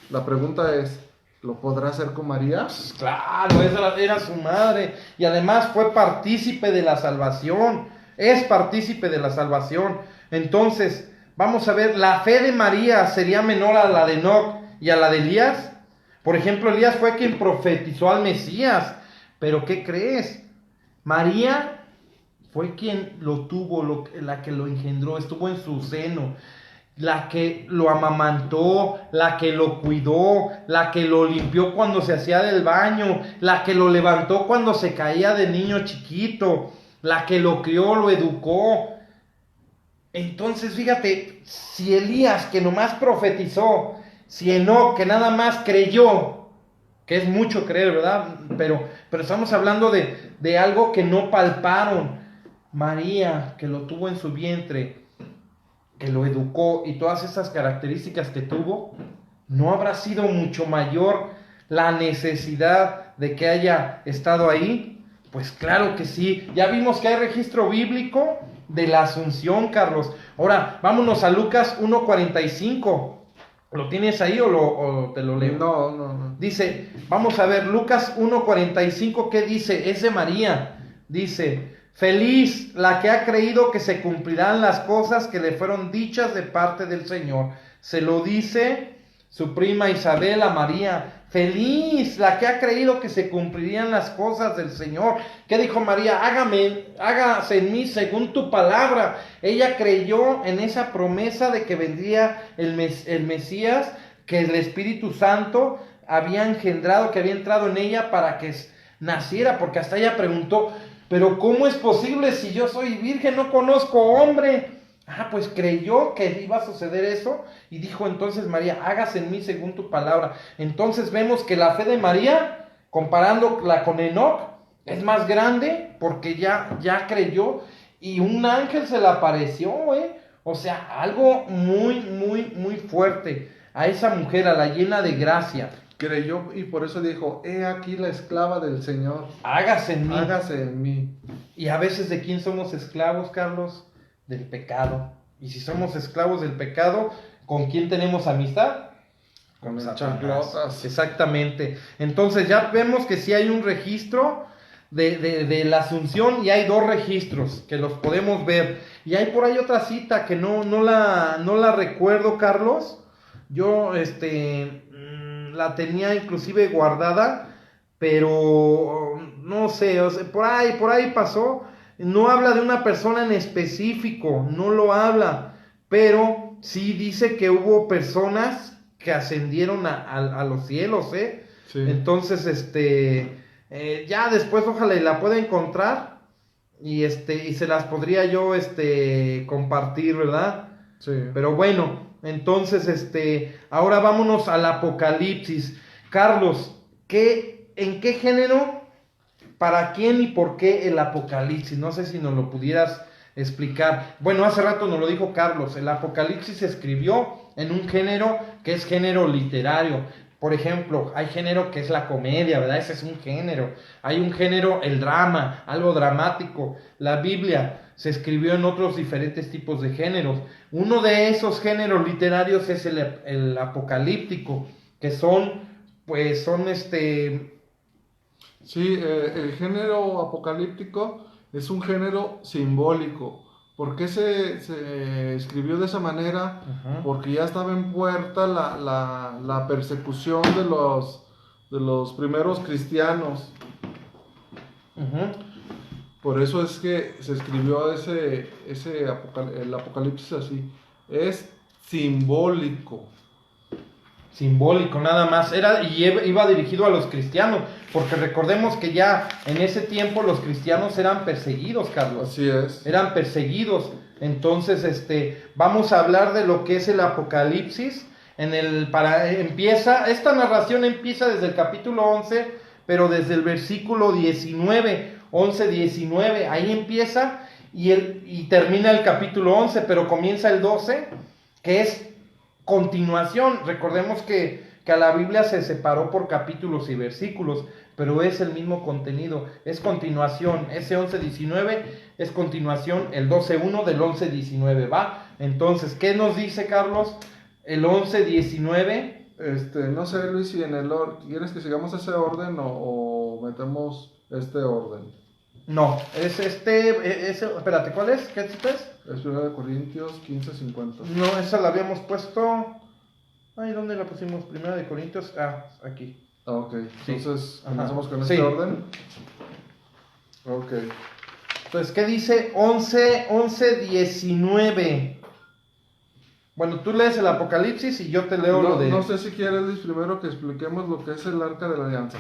la pregunta es, ¿lo podrá hacer con María? Pues claro, esa era su madre, y además fue partícipe de la salvación, es partícipe de la salvación. Entonces, vamos a ver, ¿la fe de María sería menor a la de Enoc y a la de Elías? Por ejemplo, Elías fue quien profetizó al Mesías, pero ¿qué crees? María fue quien lo tuvo, la que lo engendró, estuvo en su seno, la que lo amamantó, la que lo cuidó, la que lo limpió cuando se hacía del baño, la que lo levantó cuando se caía de niño chiquito, la que lo crió, lo educó. Entonces, fíjate, si Elías, que nomás profetizó, si Enoc, que nada más creyó, que es mucho creer, ¿verdad? Pero estamos hablando de algo que no palparon. María, que lo tuvo en su vientre, que lo educó y todas esas características que tuvo, ¿no habrá sido mucho mayor la necesidad de que haya estado ahí? Pues claro que sí. Ya vimos que hay registro bíblico de la Asunción, Carlos. Ahora, vámonos a Lucas 1:45. ¿Lo tienes ahí o te lo leo? No. Dice, vamos a ver, Lucas 1:45, ¿qué dice? Es de María. Dice, feliz la que ha creído que se cumplirán las cosas que le fueron dichas de parte del Señor. Se lo dice su prima Isabel a María. Feliz la que ha creído que se cumplirían las cosas del Señor. ¿Qué dijo María? Hágase en mí según tu palabra. Ella creyó en esa promesa de que vendría el Mesías, que el Espíritu Santo había engendrado, que había entrado en ella para que naciera, porque hasta ella preguntó, pero ¿cómo es posible si yo soy virgen, no conozco hombre? Pues creyó que iba a suceder eso y dijo entonces María, hágase en mí según tu palabra. Entonces vemos que la fe de María, comparándola con Enoc, es más grande porque ya creyó y un ángel se le apareció, o sea, algo muy, muy, muy fuerte a esa mujer, a la llena de gracia. Creyó y por eso dijo, he aquí la esclava del Señor. Hágase en mí. Hágase en mí. Y a veces, ¿de quién somos esclavos, Carlos? Del pecado. Y si somos esclavos del pecado, ¿con quién tenemos amistad? Con el chanclotas. Exactamente. Entonces ya vemos que sí hay un registro de la Asunción y hay dos registros que los podemos ver. Y hay por ahí otra cita que no la recuerdo, Carlos. Yo la tenía inclusive guardada, pero no sé, o sea, por ahí pasó. No habla de una persona en específico, no lo habla, pero sí dice que hubo personas que ascendieron a los cielos, Sí. Entonces, ya después ojalá y la pueda encontrar y se las podría yo compartir, ¿verdad? Sí. Pero bueno, entonces ahora vámonos al Apocalipsis. Carlos, ¿en qué género, para quién y por qué el Apocalipsis? No sé si nos lo pudieras explicar. Bueno, hace rato nos lo dijo Carlos, el Apocalipsis se escribió en un género que es género literario. Por ejemplo, hay género que es la comedia, ¿verdad? Ese es un género. Hay un género, el drama, algo dramático. La Biblia se escribió en otros diferentes tipos de géneros. Uno de esos géneros literarios es el apocalíptico, que son Sí, el género apocalíptico es un género simbólico. ¿Por qué se escribió de esa manera? Uh-huh. Porque ya estaba en puerta la persecución de los primeros cristianos. Uh-huh. Por eso es que se escribió el Apocalipsis así. Es simbólico. simbólico nada más, iba dirigido a los cristianos, porque recordemos que ya en ese tiempo los cristianos eran perseguidos, Carlos. Así es. Eran perseguidos. Entonces, vamos a hablar de lo que es el Apocalipsis. Esta narración empieza desde el capítulo 11, pero desde el versículo 19, 11, 19, ahí empieza y termina el capítulo 11, pero comienza el 12, que es continuación. Recordemos que a la Biblia se separó por capítulos y versículos, pero es el mismo contenido, es continuación. Ese 11:19 es continuación, el 12:1 del 11:19, ¿va? Entonces, ¿qué nos dice, Carlos? El 11:19. No sé, Luis, si ¿quieres que sigamos ese orden o metemos este orden? No, espérate, ¿cuál es? ¿Qué es? Es 1 Corintios 15:50. No, esa la habíamos puesto. Ay, ¿dónde la pusimos? 1 Corintios. Ah, aquí. Ok, Sí. entonces Ajá. comenzamos con Sí. este orden. Ok. Entonces, ¿qué dice 11:19? Bueno, tú lees el Apocalipsis y yo te leo lo de... No sé si quieres, Luis, primero que expliquemos lo que es el Arca de la Alianza.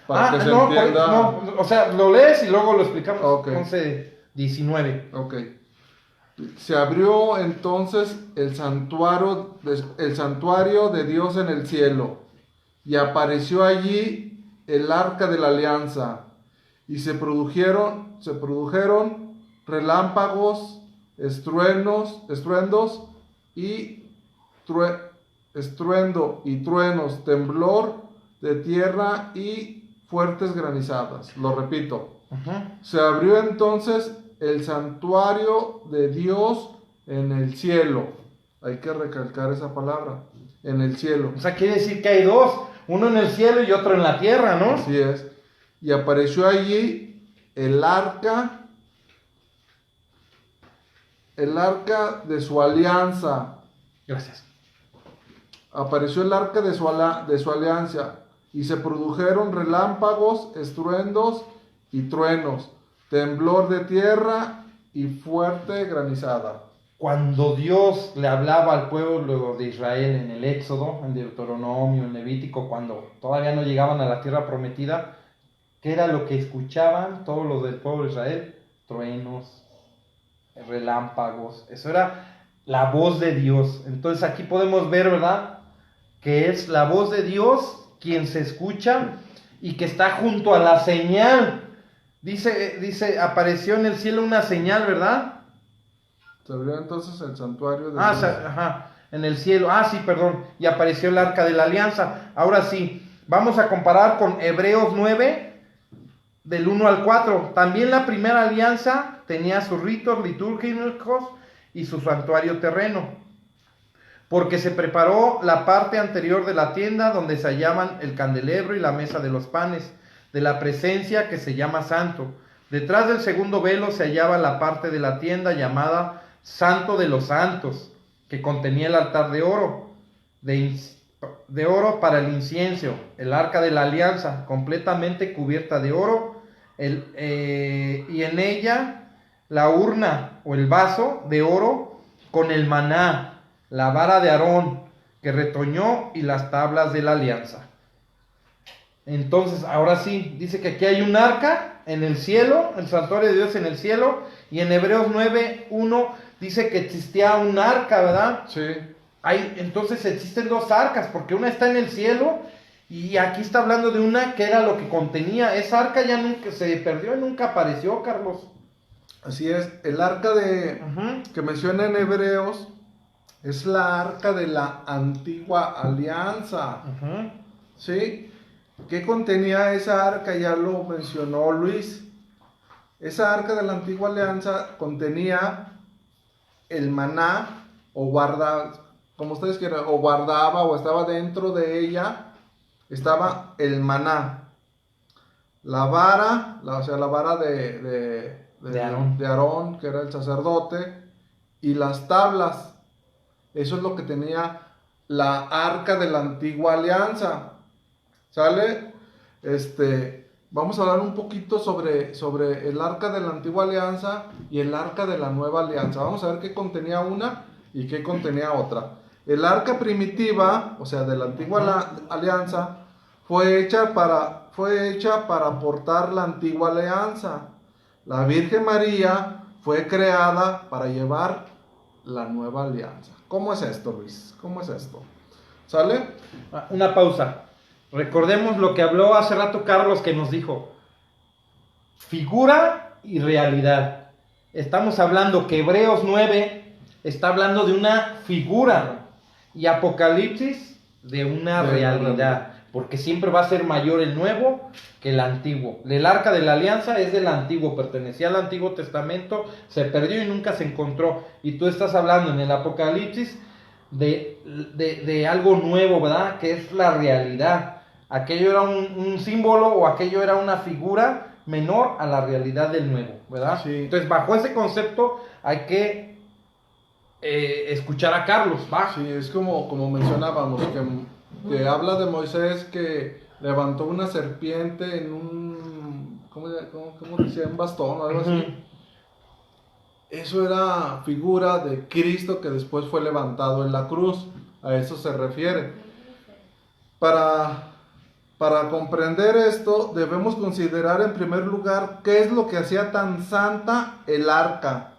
Para que se no, entienda. no, o sea, lo lees y luego lo explicamos. Ok. 11:19. Ok. Se abrió entonces el santuario de Dios en el cielo, y apareció allí el arca de la alianza, y se produjeron relámpagos, estruendos y estruendo y truenos, temblor de tierra y fuertes granizadas. Lo repito. Se abrió entonces el santuario de Dios en el cielo. Hay que recalcar esa palabra, en el cielo. O sea, quiere decir que hay dos, uno en el cielo y otro en la tierra, ¿no? Así es. Y apareció allí el arca de su alianza. Gracias. Apareció el arca de su alianza, y se produjeron relámpagos, estruendos y truenos, temblor de tierra y fuerte granizada. Cuando Dios le hablaba al pueblo de Israel en el Éxodo, en Deuteronomio, en Levítico, cuando todavía no llegaban a la tierra prometida, ¿qué era lo que escuchaban todos los del pueblo de Israel? Truenos, relámpagos, eso era la voz de Dios. Entonces aquí podemos ver, ¿verdad?, que es la voz de Dios quien se escucha y que está junto a la señal. Dice, apareció en el cielo una señal, ¿verdad? Se abrió entonces el santuario de Dios. Ajá, en el cielo. Sí, perdón. Y apareció el arca de la alianza. Ahora sí, vamos a comparar con Hebreos 9, del 1 al 4. También la primera alianza tenía sus ritos litúrgicos y su santuario terreno, porque se preparó la parte anterior de la tienda donde se hallaban el candelabro y la mesa de los panes de la presencia, que se llama santo. Detrás del segundo velo se hallaba la parte de la tienda llamada Santo de los Santos, que contenía el altar de oro, de oro para el incienso, el arca de la alianza, completamente cubierta de oro, y en ella la urna o el vaso de oro con el maná, la vara de Aarón que retoñó y las tablas de la alianza. Entonces, ahora sí, dice que aquí hay un arca en el cielo, el santuario de Dios en el cielo, y en Hebreos 9:1 dice que existía un arca, ¿verdad? Sí. Entonces existen dos arcas, porque una está en el cielo y aquí está hablando de una que era lo que contenía. Esa arca ya nunca se perdió y nunca apareció, Carlos. Así es, el arca que menciona en Hebreos es la arca de la antigua alianza. ¿Sí? ¿Qué contenía esa arca? Ya lo mencionó Luis. Esa arca de la antigua alianza contenía el maná, como ustedes quieran, o guardaba, o estaba dentro de ella, estaba el maná, la vara, la vara de Aarón, que era el sacerdote, y las tablas. Eso es lo que tenía la arca de la antigua alianza. ¿Sale? Vamos a hablar un poquito sobre el arca de la antigua alianza y el arca de la nueva alianza. Vamos a ver qué contenía una y qué contenía otra. El arca primitiva, o sea, de la antigua alianza, fue hecha para portar la antigua alianza. La Virgen María fue creada para llevar la nueva alianza. ¿Cómo es esto, Luis? ¿Cómo es esto? ¿Sale? Una pausa. Recordemos lo que habló hace rato Carlos, que nos dijo figura y realidad. Estamos hablando que Hebreos 9 está hablando de una figura y Apocalipsis de una realidad, porque siempre va a ser mayor el nuevo que el antiguo. El arca de la alianza es del antiguo, pertenecía al Antiguo Testamento, se perdió y nunca se encontró. Y tú estás hablando en el Apocalipsis de algo nuevo, ¿verdad? Que es la realidad. Aquello era un símbolo o aquello era una figura menor a la realidad del nuevo, ¿verdad? Sí. Entonces, bajo ese concepto hay que escuchar a Carlos, ¿va? Sí, es como mencionábamos, que habla de Moisés que levantó una serpiente en un, ¿cómo decía? Un bastón o algo así. Eso era figura de Cristo que después fue levantado en la cruz. A eso se refiere. Para comprender esto, debemos considerar en primer lugar qué es lo que hacía tan santa el arca.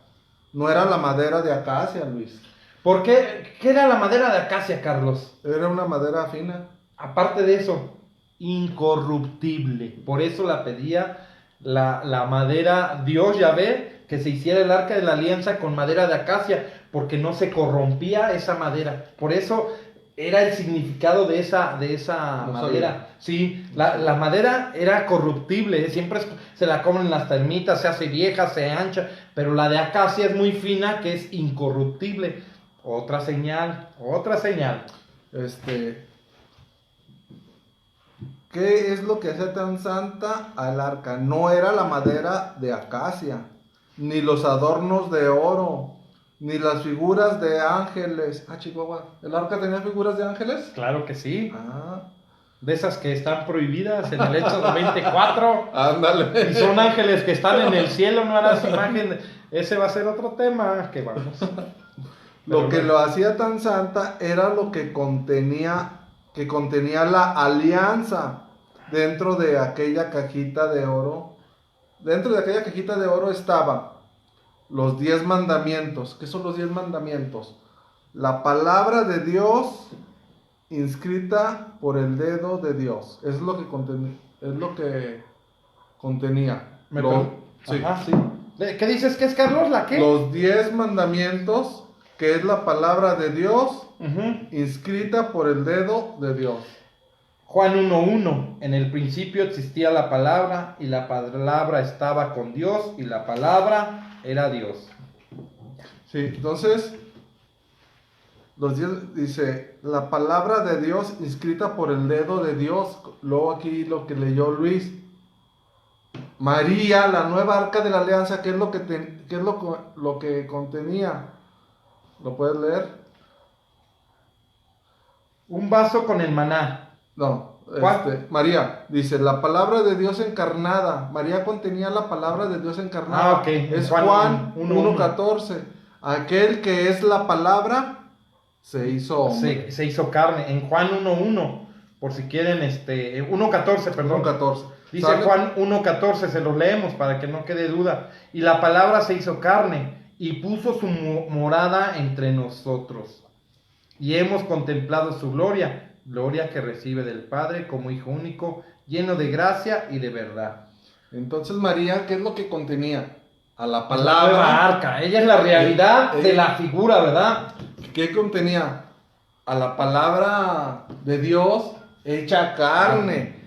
No era la madera de acacia, Luis. ¿Por qué? ¿Qué era la madera de acacia, Carlos? Era una madera fina. Aparte de eso, incorruptible. Por eso la pedía la madera, Dios Yahvé, que se hiciera el arca de la alianza con madera de acacia, porque no se corrompía esa madera. Por eso era el significado de esa No madera. sabía. Sí, la madera era corruptible, siempre se la comen las termitas, se hace vieja, se ancha, pero la de acacia es muy fina, que es incorruptible. Otra señal. ¿Qué es lo que hacía tan santa al arca? No era la madera de acacia, ni los adornos de oro, ni las figuras de ángeles. Ah, Chihuahua, ¿el arca tenía figuras de ángeles? Claro que sí. Ah, De esas que están prohibidas en el Éxodo 24. ándale. Y son ángeles que están en el cielo, no harás imagen. Ese va a ser otro tema que vamos. Lo que lo hacía tan santa era lo que contenía la alianza dentro de aquella cajita de oro. Dentro de aquella cajita de oro estaban los 10 mandamientos. ¿Qué son los 10 mandamientos? La palabra de Dios inscrita por el dedo de Dios. Es lo que contenía. Sí. Ajá, sí. ¿Qué dices que es, Carlos? ¿La qué? Los 10 mandamientos, que es la palabra de Dios Ujú. inscrita por el dedo de Dios. Juan 1:1. En el principio existía la palabra y la palabra estaba con Dios y la palabra era Dios. Sí, entonces, los 10 dice, la palabra de Dios inscrita por el dedo de Dios. Luego aquí lo que leyó Luis. María, la nueva arca de la alianza, ¿qué es lo que contenía? ¿Lo puedes leer? Un vaso con el maná. No, ¿Cuál? María, dice, la palabra de Dios encarnada. María contenía la palabra de Dios encarnada. Ah, ok. Es Juan Juan 1:1. 1:14. Aquel que es la palabra se hizo hombre. Se hizo carne. En Juan 1:1. Por si quieren, 1:14, perdón. 1:14. Dice ¿Sale? Juan 1:14, se lo leemos para que no quede duda. Y la palabra se hizo carne y puso su morada entre nosotros. Y hemos contemplado su gloria, gloria que recibe del Padre como Hijo único, lleno de gracia y de verdad. Entonces María, ¿qué es lo que contenía? A la La nueva palabra. arca, ella es la realidad de la figura, ¿verdad? ¿Qué contenía? A la palabra de Dios hecha carne.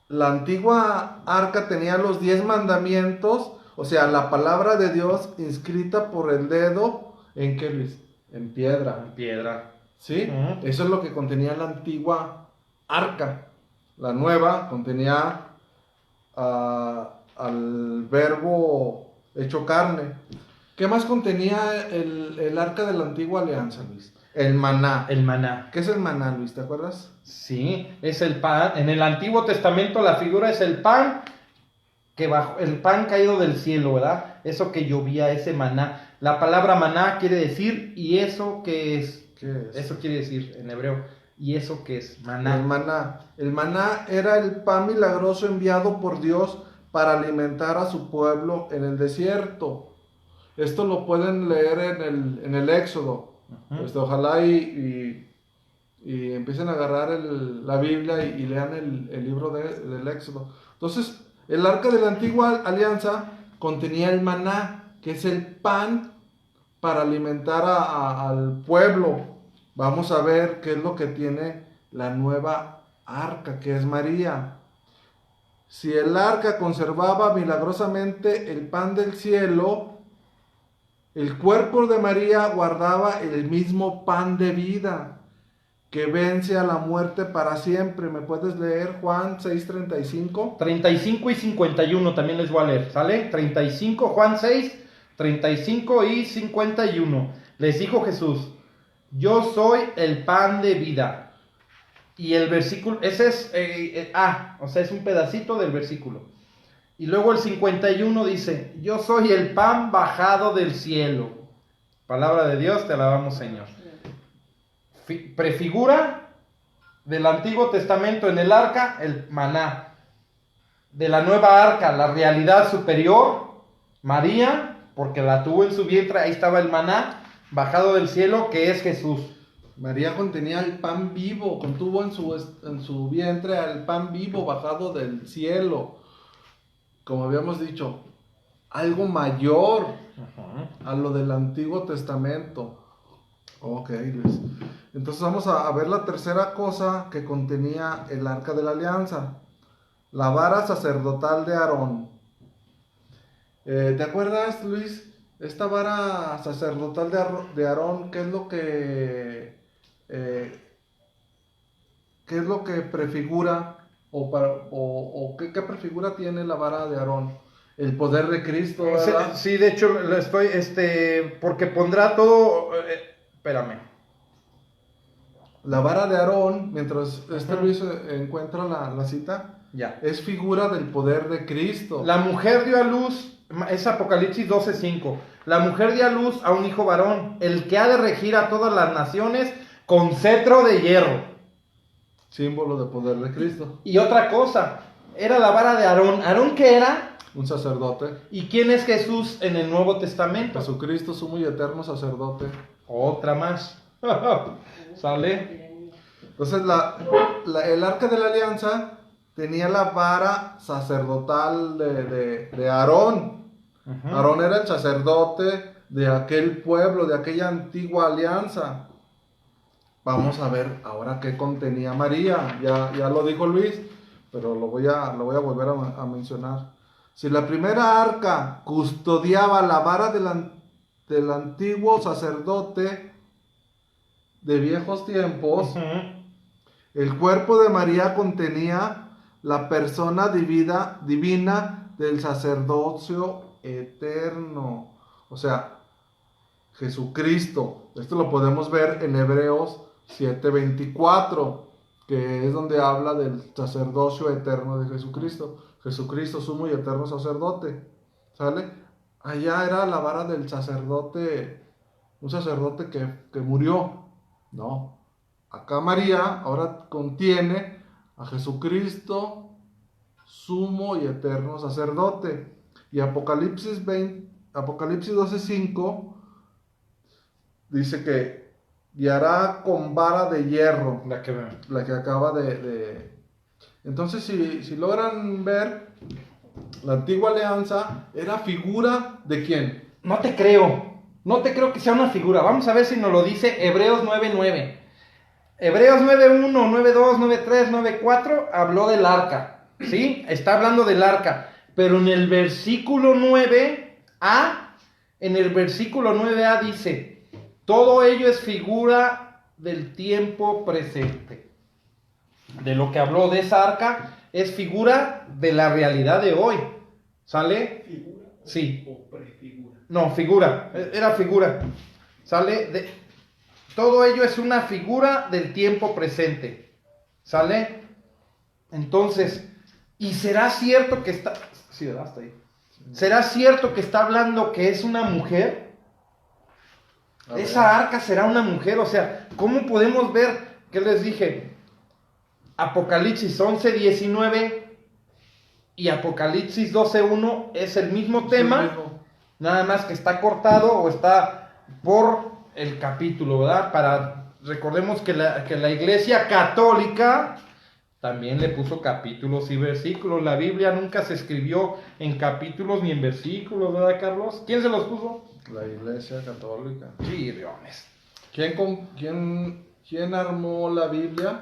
La antigua arca tenía los 10 mandamientos, o sea, la palabra de Dios inscrita por el dedo, ¿en qué, Luis? En piedra. En piedra. ¿Sí? Ujú. Eso es lo que contenía la antigua arca. La nueva contenía al verbo hecho carne. ¿Qué más contenía el arca de la antigua alianza, Luis? El maná. El maná. ¿Qué es el maná, Luis? ¿Te acuerdas? Sí, es el pan. En el Antiguo Testamento la figura es el pan el pan caído del cielo, ¿verdad? Eso que llovía, ese maná. La palabra maná quiere decir y eso que es ¿Qué es? Eso quiere decir en hebreo. ¿Y eso qué es? El Maná. maná. El maná era el pan milagroso enviado por Dios para alimentar a su pueblo en el desierto. Esto lo pueden leer en el Éxodo. Ujú. Ojalá y empiecen a agarrar la Biblia y lean el libro del Éxodo. Entonces, el arca de la antigua alianza contenía el maná, que es el pan para alimentar al pueblo. Vamos a ver qué es lo que tiene la nueva arca, que es María. Si el arca conservaba milagrosamente el pan del cielo, el cuerpo de María guardaba el mismo pan de vida que vence a la muerte para siempre. ¿Me puedes leer Juan 6:35? 35 y 51 también les voy a leer, ¿sale? 35, Juan 6, 35 y 51. Les dijo Jesús, yo soy el pan de vida. Y el versículo, ese es, o sea, es un pedacito del versículo. Y luego el 51 dice, yo soy el pan bajado del cielo. Palabra de Dios, te alabamos, Señor. Prefigura del Antiguo Testamento en el arca, el maná. De la nueva arca, la realidad superior, María, porque la tuvo en su vientre, ahí estaba el maná, bajado del cielo, que es Jesús. María contenía el pan vivo, contuvo en su vientre al pan vivo bajado del cielo. Como habíamos dicho, algo mayor a lo del Antiguo Testamento. Ok, Luis. Entonces vamos a ver la tercera cosa que contenía el arca de la alianza. La vara sacerdotal de Aarón. ¿Te acuerdas, Luis? Esta vara sacerdotal de Aarón, ¿qué es lo que prefigura qué prefigura tiene la vara de Aarón? El poder de Cristo, ¿verdad? Sí, de hecho, lo estoy, porque pondrá todo, espérame. La vara de Aarón, mientras Luis encuentra la cita, Ya. es figura del poder de Cristo. La mujer dio a luz, es Apocalipsis 12:5. La mujer dio a luz a un hijo varón, el que ha de regir a todas las naciones con cetro de hierro. Símbolo de poder de Cristo. Y otra cosa, era la vara de Aarón. ¿Aarón qué era? Un sacerdote. ¿Y quién es Jesús en el Nuevo Testamento? Jesucristo, sumo y eterno sacerdote. Otra más. ¿Sale? Entonces el arca de la alianza tenía la vara sacerdotal de Aarón. Uh-huh. Aarón era el sacerdote de aquel pueblo, de aquella antigua alianza. Vamos a ver ahora qué contenía María. Ya lo dijo Luis, pero lo voy a volver a mencionar. Si la primera arca custodiaba la vara del antiguo sacerdote de viejos tiempos, Uh-huh. el cuerpo de María contenía la persona divina del sacerdocio eterno. O sea, Jesucristo. Esto lo podemos ver en Hebreos 7:24, que es donde habla del sacerdocio eterno de Jesucristo. Jesucristo, sumo y eterno sacerdote. ¿Sale? Allá era la vara del sacerdote, un sacerdote que murió. No. Acá María ahora contiene a Jesucristo, sumo y eterno sacerdote. Y Apocalipsis 12:5 dice que guiará con vara de hierro. La que Acaba de... Entonces, si logran ver, la antigua alianza era figura de ¿quién? No te creo que sea una figura. Vamos a ver si nos lo dice Hebreos 9:9. Hebreos 9:1, 9:2, 9:3, 9:4 habló del arca, ¿sí? Está hablando del arca, pero en el versículo 9a dice, todo ello es figura del tiempo presente. De lo que habló de esa arca es figura de la realidad de hoy. ¿Sale? ¿Figura? Sí. ¿O prefigura? No, figura. Era figura. ¿Sale? Todo ello es una figura del tiempo presente. ¿Sale? Entonces, ¿y será cierto que está... Sí, ¿verdad? Hasta ahí. ¿Será cierto que está hablando que es una mujer? Esa arca será una mujer, o sea, ¿cómo podemos ver? ¿Qué les dije? Apocalipsis 11:19 y Apocalipsis 12:1 es el mismo tema, nada más que está cortado o está por el capítulo, ¿verdad? Recordemos que la Iglesia Católica también le puso capítulos y versículos. La Biblia nunca se escribió en capítulos ni en versículos, ¿verdad, Carlos? ¿Quién se los puso? La Iglesia Católica. Sí, Leones. ¿Quién armó la Biblia?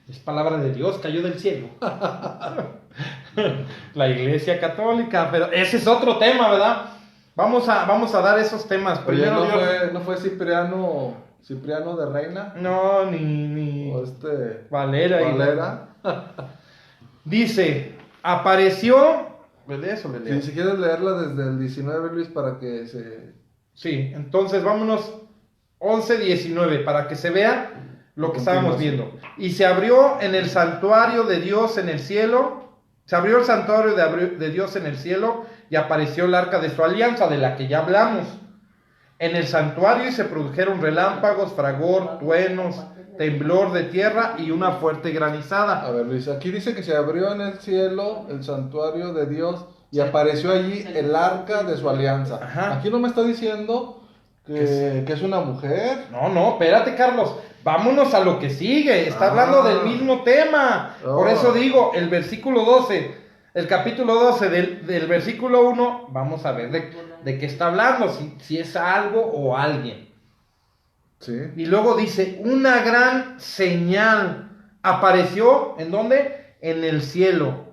Es palabra de Dios, cayó del cielo. La Iglesia Católica, pero ese es otro tema, ¿verdad? Vamos a dar esos temas. Oye, Primero ¿no fue Cipriano de Reina? No, ni O Valera. Dice, apareció. Eso le leo. Si quieres leerla desde el 19, Luis, para que se... Sí, entonces vámonos 11:19 para que se vea lo que estábamos viendo. Y se abrió en el santuario de Dios en el cielo. Se abrió el santuario de Dios en el cielo y apareció el arca de su alianza, de la que ya hablamos. En el santuario y se produjeron relámpagos, fragor, truenos, temblor de tierra y una fuerte granizada. A ver, Luis, aquí dice que se abrió en el cielo el santuario de Dios y apareció allí el arca de su alianza. Ajá. Aquí no me está diciendo que es una mujer. No, espérate, Carlos. Vámonos a lo que sigue. Está hablando del mismo tema. Por eso digo, el versículo 12, el capítulo 12 del versículo 1, vamos a ver de qué está hablando, si es algo o alguien. Sí. Y luego dice, una gran señal apareció, ¿en dónde? En el cielo.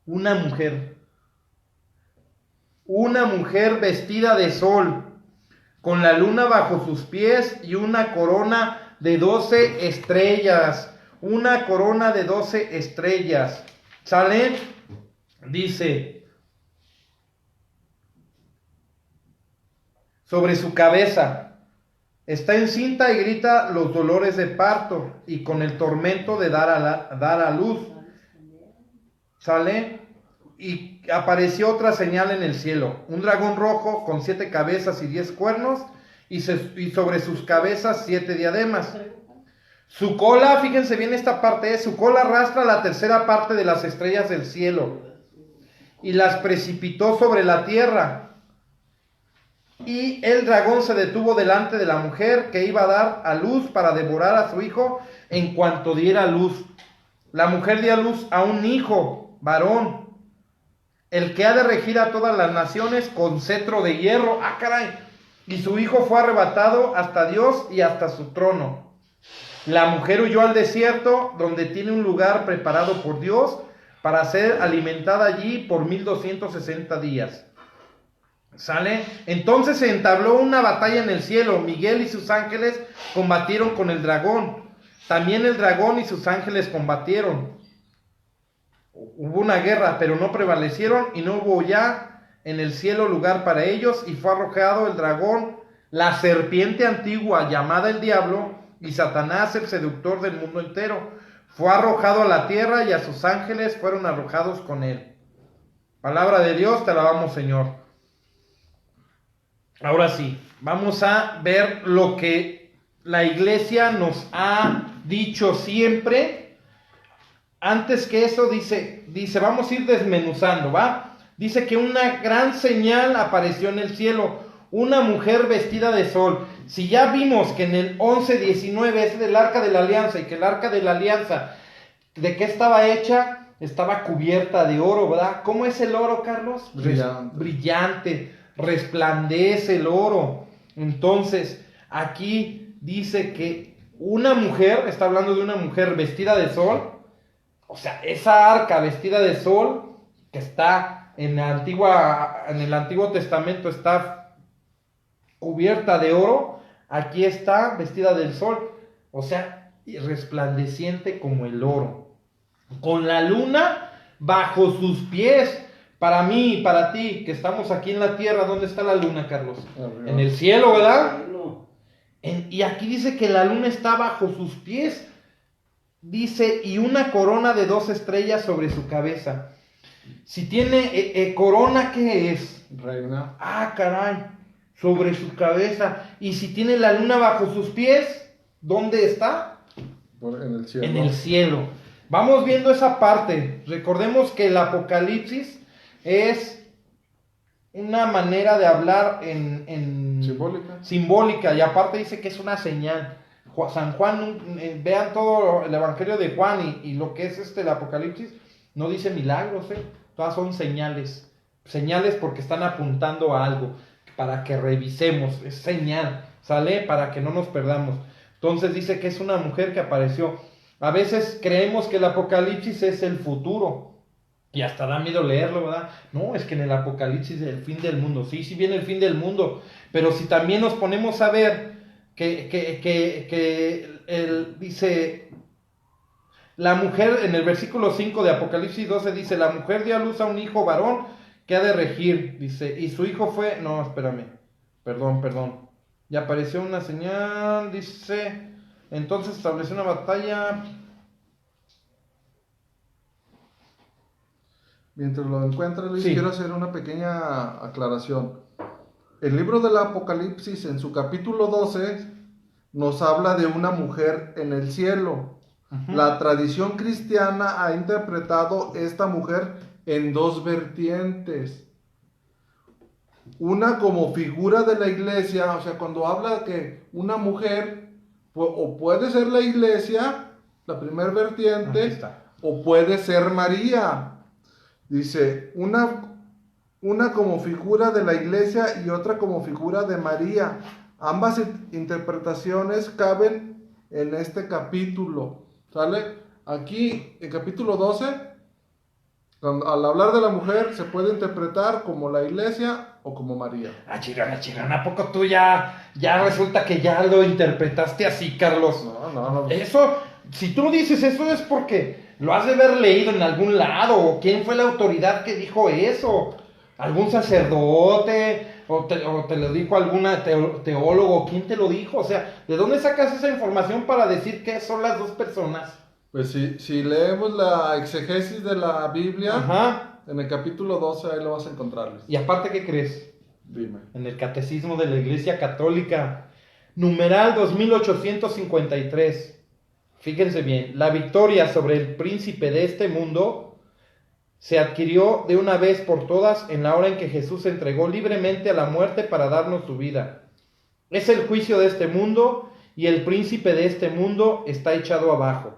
Una mujer vestida de sol, con la luna bajo sus pies y una corona de 12 estrellas. Una corona de 12 estrellas. ¿Sale? Dice, sobre su cabeza. Está encinta y grita los dolores de parto y con el tormento de dar a luz. ¿Sale? Y apareció otra señal en el cielo, un dragón rojo con 7 cabezas y 10 cuernos y sobre sus cabezas 7 diademas. Su cola, fíjense bien esta parte, su cola arrastra la tercera parte de las estrellas del cielo y las precipitó sobre la tierra. Y el dragón se detuvo delante de la mujer que iba a dar a luz para devorar a su hijo en cuanto diera luz. La mujer dio a luz a un hijo, varón, el que ha de regir a todas las naciones con cetro de hierro. ¡Ah, caray! Y su hijo fue arrebatado hasta Dios y hasta su trono. La mujer huyó al desierto, donde tiene un lugar preparado por Dios para ser alimentada allí por 1260 días. ¿Sale? Entonces se entabló una batalla en el cielo. Miguel y sus ángeles combatieron con el dragón. También el dragón y sus ángeles combatieron. Hubo una guerra, pero no prevalecieron y no hubo ya en el cielo lugar para ellos. Y fue arrojado el dragón, la serpiente antigua llamada el diablo y Satanás, el seductor del mundo entero. Fue arrojado a la tierra y a sus ángeles fueron arrojados con él. Palabra de Dios, te alabamos, Señor. Ahora sí, vamos a ver lo que la iglesia nos ha dicho siempre. Antes que eso dice, vamos a ir desmenuzando, ¿va? Dice que una gran señal apareció en el cielo, una mujer vestida de sol. Si ya vimos que en el 11:19 es del arca de la alianza y que el arca de la alianza, ¿de qué estaba hecha? Estaba cubierta de oro, ¿verdad? ¿Cómo es el oro, Carlos? Brillante. Resplandece el oro. Entonces, aquí dice que una mujer, está hablando de una mujer vestida de sol, o sea, esa arca vestida de sol, que está en el Antiguo Testamento, está cubierta de oro, aquí está vestida del sol, o sea, resplandeciente como el oro, con la luna bajo sus pies. Para mí y para ti, que estamos aquí en la tierra, ¿dónde está la luna, Carlos? En el cielo, ¿verdad? Y aquí dice que la luna está bajo sus pies. Dice, y una corona de 2 estrellas sobre su cabeza. Si tiene corona, ¿qué es? Reina. Ah, caray. sobre su cabeza. Y si tiene la luna bajo sus pies, ¿dónde está? En el cielo. En el cielo. Vamos viendo esa parte. Recordemos que el Apocalipsis es una manera de hablar en simbólica, y aparte dice que es una señal. San Juan, vean todo el Evangelio de Juan y lo que es el Apocalipsis, no dice milagros, todas son señales. Señales porque están apuntando a algo, para que revisemos, es señal, ¿sale? Para que no nos perdamos. Entonces dice que es una mujer que apareció. A veces creemos que el Apocalipsis es el futuro, y hasta da miedo leerlo, ¿verdad? No, es que en el Apocalipsis es el fin del mundo. Sí, sí viene el fin del mundo, pero si también nos ponemos a ver que él dice, la mujer, en el versículo 5 de Apocalipsis 12 dice, la mujer dio a luz a un hijo varón que ha de regir, dice, y su hijo fue, no, espérame, perdón, y apareció una señal, dice, entonces estableció una batalla. Mientras lo encuentras, Luis, Sí. quiero hacer una pequeña aclaración. El libro del Apocalipsis, en su capítulo 12, nos habla de una mujer en el cielo. Uh-huh. La tradición cristiana ha interpretado esta mujer en dos vertientes. Una como figura de la iglesia, o sea, cuando habla que una mujer, o puede ser la iglesia, la primera vertiente, o puede ser María. Dice, una como figura de la iglesia y otra como figura de María. Ambas interpretaciones caben en este capítulo. ¿Sale? Aquí, en capítulo 12, al hablar de la mujer, se puede interpretar como la iglesia o como María. Chirana, ¿a poco tú ya resulta que ya lo interpretaste así, Carlos? No. Eso, si tú dices eso es porque lo has de haber leído en algún lado, o quién fue la autoridad que dijo eso, algún sacerdote, o te lo dijo alguna teólogo, ¿quién te lo dijo? O sea, ¿de dónde sacas esa información para decir que son las dos personas? Pues si leemos la exegesis de la Biblia, ajá, en el capítulo 12 ahí lo vas a encontrar. Y aparte, ¿qué crees? Dime. En el Catecismo de la Iglesia Católica, numeral 2853. Fíjense bien, la victoria sobre el príncipe de este mundo se adquirió de una vez por todas en la hora en que Jesús se entregó libremente a la muerte para darnos su vida. Es el juicio de este mundo y el príncipe de este mundo está echado abajo.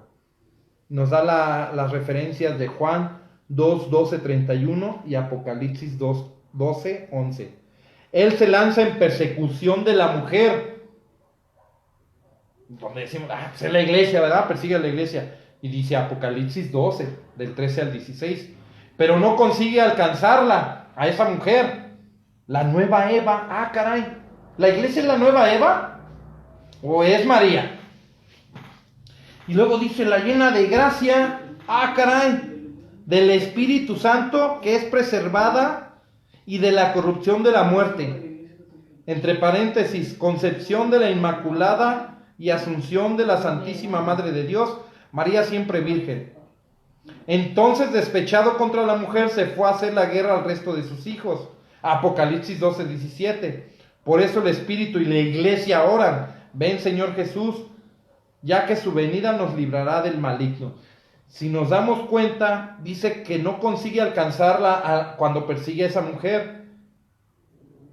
Nos da las referencias de Juan 2, 12, 31 y Apocalipsis 2, 12, 11. Él se lanza en persecución de la mujer. Donde decimos, pues es la iglesia, ¿verdad? Persigue a la iglesia. Y dice Apocalipsis 12, del 13 al 16. Pero no consigue alcanzarla, a esa mujer. La nueva Eva. Caray. ¿La iglesia es la nueva Eva? ¿O es María? Y luego dice la llena de gracia. Caray. Del Espíritu Santo, que es preservada, y de la corrupción de la muerte. Entre paréntesis, concepción de la Inmaculada y asunción de la Santísima Madre de Dios, María siempre virgen. Entonces, despechado contra la mujer, se fue a hacer la guerra al resto de sus hijos. Apocalipsis 12, 17. Por eso el Espíritu y la Iglesia oran: ven, Señor Jesús, ya que su venida nos librará del maligno. Si nos damos cuenta, dice que no consigue alcanzarla cuando persigue a esa mujer,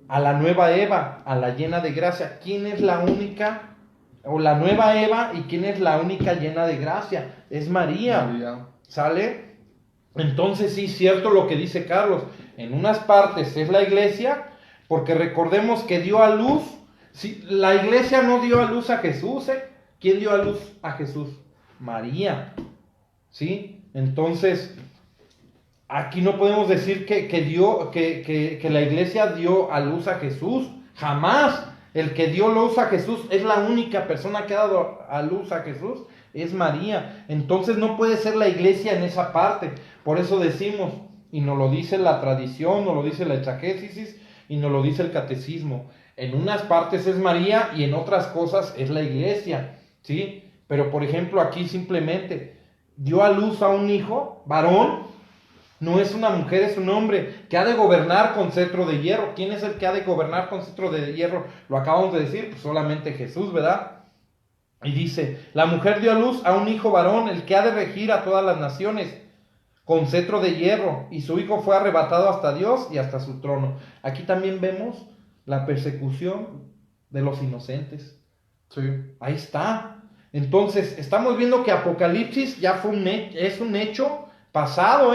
a la nueva Eva, a la llena de gracia. ¿Quién es la única? O la nueva Eva, ¿y quién es la única llena de gracia? Es María. ¿Sale? Entonces sí, cierto lo que dice Carlos. En unas partes es la iglesia, porque recordemos que dio a luz. Sí, la iglesia no dio a luz a Jesús, ¿eh? ¿Quién dio a luz a Jesús? María. ¿Sí? Entonces, aquí no podemos decir que la iglesia dio a luz a Jesús. Jamás. El que dio luz a Jesús es la única persona que ha dado a luz a Jesús, es María. Entonces no puede ser la iglesia en esa parte. Por eso decimos, y nos lo dice la tradición, nos lo dice la exagésis, y nos lo dice el catecismo. En unas partes es María y en otras cosas es la iglesia, ¿sí? Pero por ejemplo aquí simplemente dio a luz a un hijo, varón, No es una mujer, es un hombre que ha de gobernar con cetro de hierro. ¿Quién es el que ha de gobernar con cetro de hierro? Lo acabamos de decir, pues solamente Jesús, ¿verdad? Y dice, la mujer dio a luz a un hijo varón, el que ha de regir a todas las naciones, con cetro de hierro, y su hijo fue arrebatado hasta Dios y hasta su trono. Aquí también vemos la persecución de los inocentes. Sí. Ahí está. Entonces, estamos viendo que Apocalipsis ya es un hecho pasado,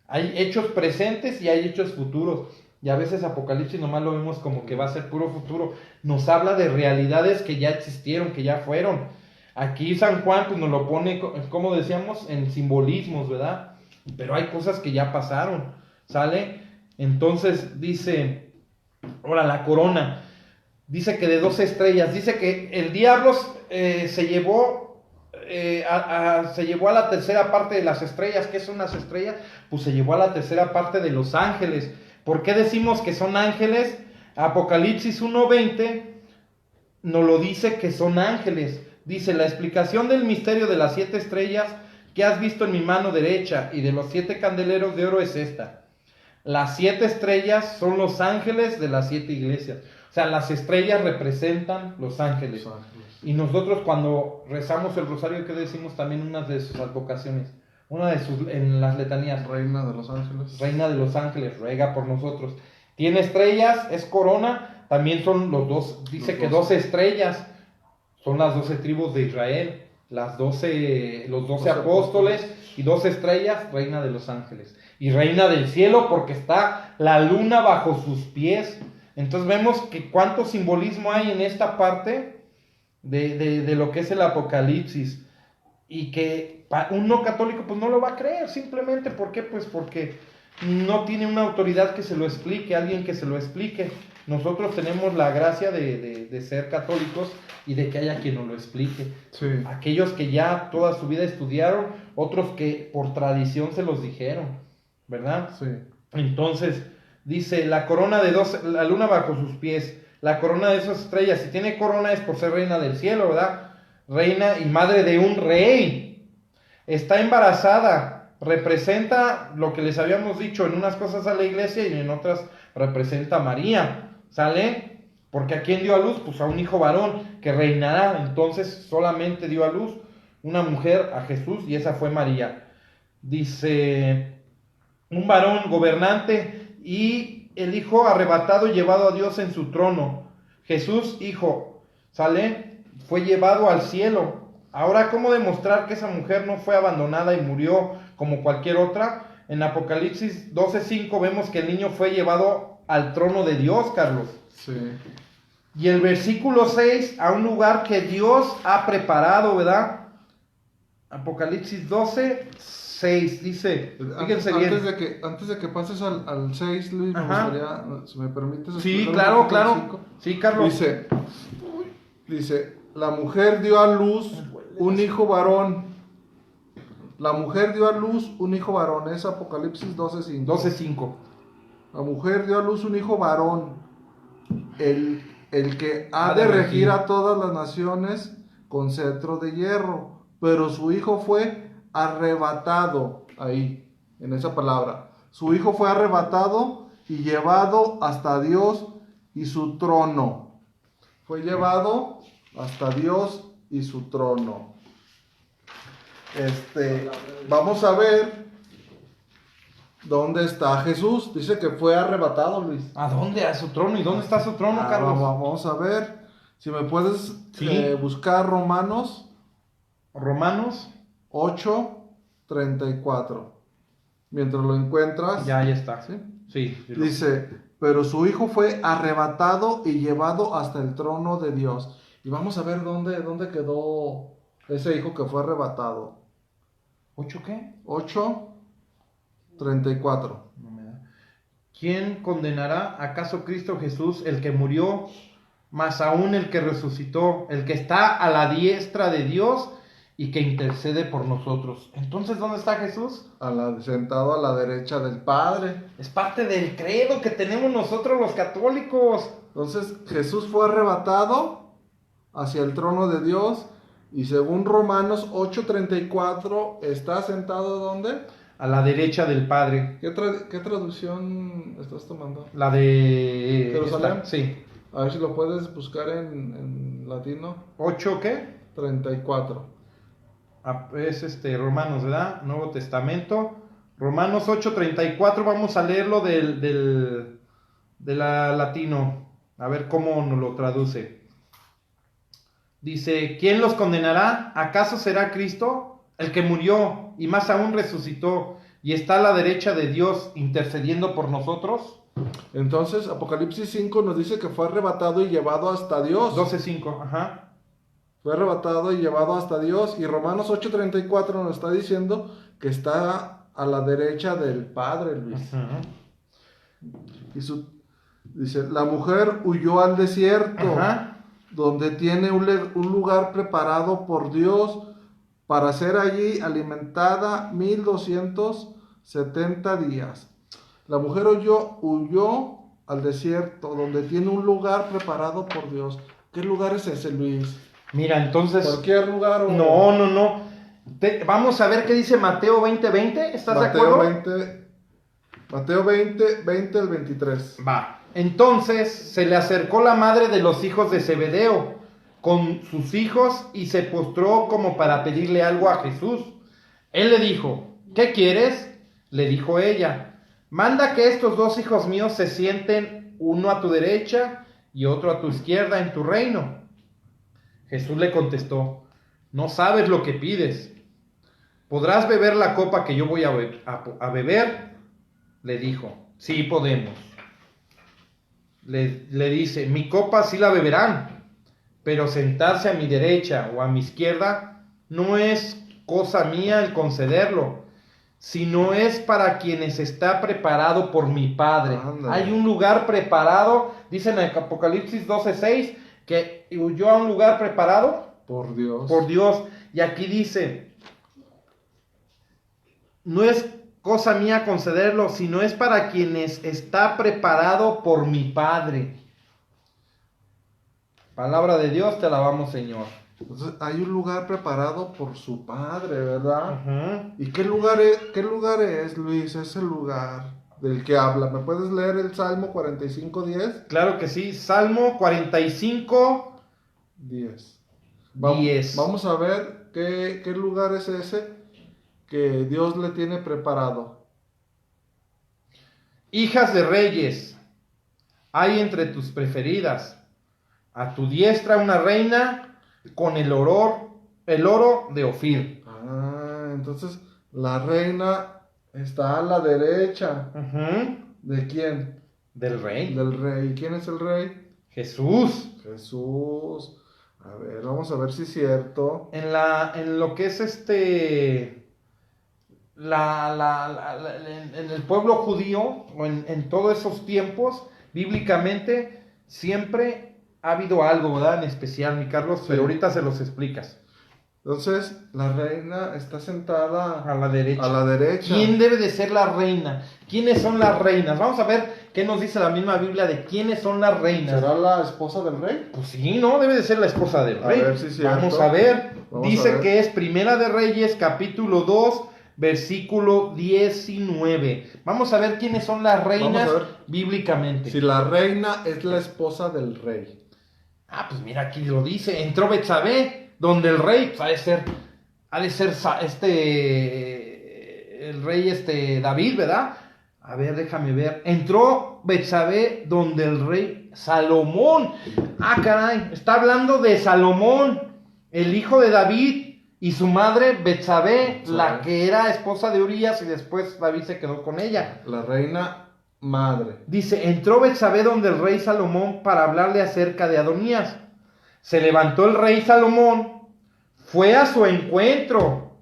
Hay hechos presentes y hay hechos futuros. Y a veces Apocalipsis nomás lo vemos como que va a ser puro futuro. Nos habla de realidades que ya existieron, que ya fueron. Aquí San Juan pues nos lo pone, como decíamos, en simbolismos, ¿verdad? Pero hay cosas que ya pasaron, ¿sale? Entonces dice, ahora la corona, dice que de 12 estrellas, dice que el diablo se llevó a la tercera parte de las estrellas. ¿Qué son las estrellas? Pues se llevó a la tercera parte de los ángeles. ¿Por qué decimos que son ángeles? Apocalipsis 1:20 nos lo dice que son ángeles. Dice, la explicación del misterio de las 7 estrellas que has visto en mi mano derecha y de los 7 candeleros de oro es esta. Las 7 estrellas son los ángeles de las 7 iglesias. O sea, las estrellas representan los ángeles. Y nosotros cuando rezamos el rosario, ¿qué decimos? También una de sus advocaciones, en las letanías. Reina de los ángeles. Reina de los ángeles, ruega por nosotros. Tiene estrellas, es corona, también son los dos, dice que 12 estrellas, son las 12 tribus de Israel, los 12 apóstoles y 12 estrellas, reina de los ángeles. Y reina del cielo porque está la luna bajo sus pies. Entonces vemos que cuánto simbolismo hay en esta parte de lo que es el Apocalipsis, y que un no católico pues no lo va a creer simplemente. ¿Por qué? Pues porque no tiene una autoridad que se lo explique, alguien que se lo explique. Nosotros tenemos la gracia de ser católicos y de que haya quien nos lo explique. Sí. Aquellos que ya toda su vida estudiaron, otros que por tradición se los dijeron, ¿verdad? Sí. Entonces dice, la corona de 12, la luna bajo sus pies, la corona de esas estrellas. Si tiene corona es por ser reina del cielo, ¿verdad? Reina y madre de un rey. Está embarazada. Representa lo que les habíamos dicho, en unas cosas a la iglesia y en otras representa a María. ¿Sale? Porque ¿a quién dio a luz? Pues a un hijo varón que reinará. Entonces solamente dio a luz una mujer, a Jesús, y esa fue María. Dice, un varón gobernante y el hijo arrebatado y llevado a Dios en su trono. Jesús, hijo, ¿sale? Fue llevado al cielo. Ahora, ¿cómo demostrar que esa mujer no fue abandonada y murió como cualquier otra? En Apocalipsis 12:5 vemos que el niño fue llevado al trono de Dios, Carlos. Sí. Y el versículo 6, a un lugar que Dios ha preparado, ¿verdad? Apocalipsis 12:6 dice, fíjense bien. Antes de que pases al 6, Luis, me gustaría, si me permites. Sí, claro. Sí, Carlos. Dice, la mujer dio a luz un hijo varón. La mujer dio a luz un hijo varón. Es Apocalipsis 12:5. 12:5. La mujer dio a luz un hijo varón. El que ha de regir a todas las naciones con cetro de hierro. Pero su hijo fue arrebatado. Ahí, en esa palabra. Su hijo fue arrebatado y llevado hasta Dios y su trono. Fue llevado hasta Dios y su trono. Vamos a ver dónde está Jesús. Dice que fue arrebatado, Luis. ¿A dónde? ¿A su trono? ¿Y dónde está su trono, Carlos? Vamos a ver. Si me puedes buscar Romanos 8:34. Mientras lo encuentras. Ya está. Sí. Dice, pero su hijo fue arrebatado y llevado hasta el trono de Dios. Y vamos a ver dónde quedó ese hijo que fue arrebatado. ¿8 qué? 8:34. No me da. ¿Quién condenará? ¿Acaso Cristo Jesús, el que murió, más aún el que resucitó, el que está a la diestra de Dios y que intercede por nosotros? Entonces, ¿dónde está Jesús? Sentado a la derecha del Padre. Es parte del credo que tenemos nosotros los católicos. Entonces, Jesús fue arrebatado hacia el trono de Dios, y según Romanos 8:34, ¿está sentado dónde? a la derecha del Padre. ¿Qué traducción estás tomando? La de ¿Jerusalén? Sí. A ver si lo puedes buscar en latino. ¿8 qué? 34. Es Romanos, ¿verdad? Nuevo Testamento. Romanos 8:34, vamos a leerlo de la latino. A ver cómo nos lo traduce. Dice, ¿quién los condenará? ¿Acaso será Cristo, el que murió y más aún resucitó y está a la derecha de Dios intercediendo por nosotros? Entonces, Apocalipsis 5 nos dice que fue arrebatado y llevado hasta Dios. 12:5, ajá. Fue arrebatado y llevado hasta Dios. Y Romanos 8:34 nos está diciendo que está a la derecha del Padre, Luis. Uh-huh. Dice, la mujer huyó al desierto, Ajá. donde tiene un lugar preparado por Dios para ser allí alimentada 1270 días. La mujer huyó al desierto, donde tiene un lugar preparado por Dios. ¿Qué lugar es ese, Luis? Mira, entonces... ¿Cualquier lugar o...? No. Vamos a ver qué dice Mateo 20:20. ¿Estás de acuerdo? Mateo 20 al 23. Va. Entonces se le acercó la madre de los hijos de Zebedeo con sus hijos y se postró como para pedirle algo a Jesús. Él le dijo, ¿qué quieres? Le dijo ella, manda que estos dos hijos míos se sienten, uno a tu derecha y otro a tu izquierda en tu reino. Jesús le contestó, no sabes lo que pides. ¿Podrás beber la copa que yo voy a beber? Le dijo, sí podemos. Le dice, mi copa sí la beberán, pero sentarse a mi derecha o a mi izquierda no es cosa mía el concederlo, sino es para quienes está preparado por mi Padre. Ándale. Hay un lugar preparado, dice en el Apocalipsis 12:6, que huyó a un lugar preparado por Dios. Por Dios. Y aquí dice, no es cosa mía concederlo, sino es para quienes está preparado por mi Padre. Palabra de Dios, te alabamos, Señor. Entonces, hay un lugar preparado por su Padre, ¿verdad? Uh-huh. ¿Y qué lugar es, Luis, ese lugar del que habla? ¿Me puedes leer el Salmo 45:10? Claro que sí, Salmo 45:10. Vamos a ver qué lugar es ese que Dios le tiene preparado. Hijas de reyes, hay entre tus preferidas, a tu diestra una reina con el oro de Ofir. Entonces la reina está a la derecha. Uh-huh. ¿De quién? Del rey. Del rey. ¿Quién es el rey? Jesús. Jesús. A ver, vamos a ver si es cierto. En lo que es en el pueblo judío, o en todos esos tiempos, bíblicamente, siempre ha habido algo, ¿verdad? En especial, mi Carlos, Sí. Pero ahorita se los explicas. Entonces, la reina está sentada A la derecha. a la derecha. ¿Quién debe de ser la reina? ¿Quiénes son las reinas? Vamos a ver qué nos dice la misma Biblia de quiénes son las reinas. ¿Será la esposa del rey? Pues sí, ¿no? Debe de ser la esposa del rey. A ver si es cierto. Vamos a ver. Vamos Dice a ver. que es Primera de Reyes, capítulo 2, versículo 19. Vamos a ver quiénes son las reinas Vamos a ver. bíblicamente. Si la reina es la esposa del rey. Pues mira, aquí lo dice. Entró Betsabé, donde el rey, pues, ha de ser el rey David, ¿verdad? A ver, déjame ver. Entró Betsabé donde el rey Salomón. Caray, está hablando de Salomón, el hijo de David, y su madre Betsabé, Sí. la que era esposa de Urías, y después David se quedó con ella. La reina madre. Dice, entró Betsabé donde el rey Salomón para hablarle acerca de Adonías. Se levantó el rey Salomón, fue a su encuentro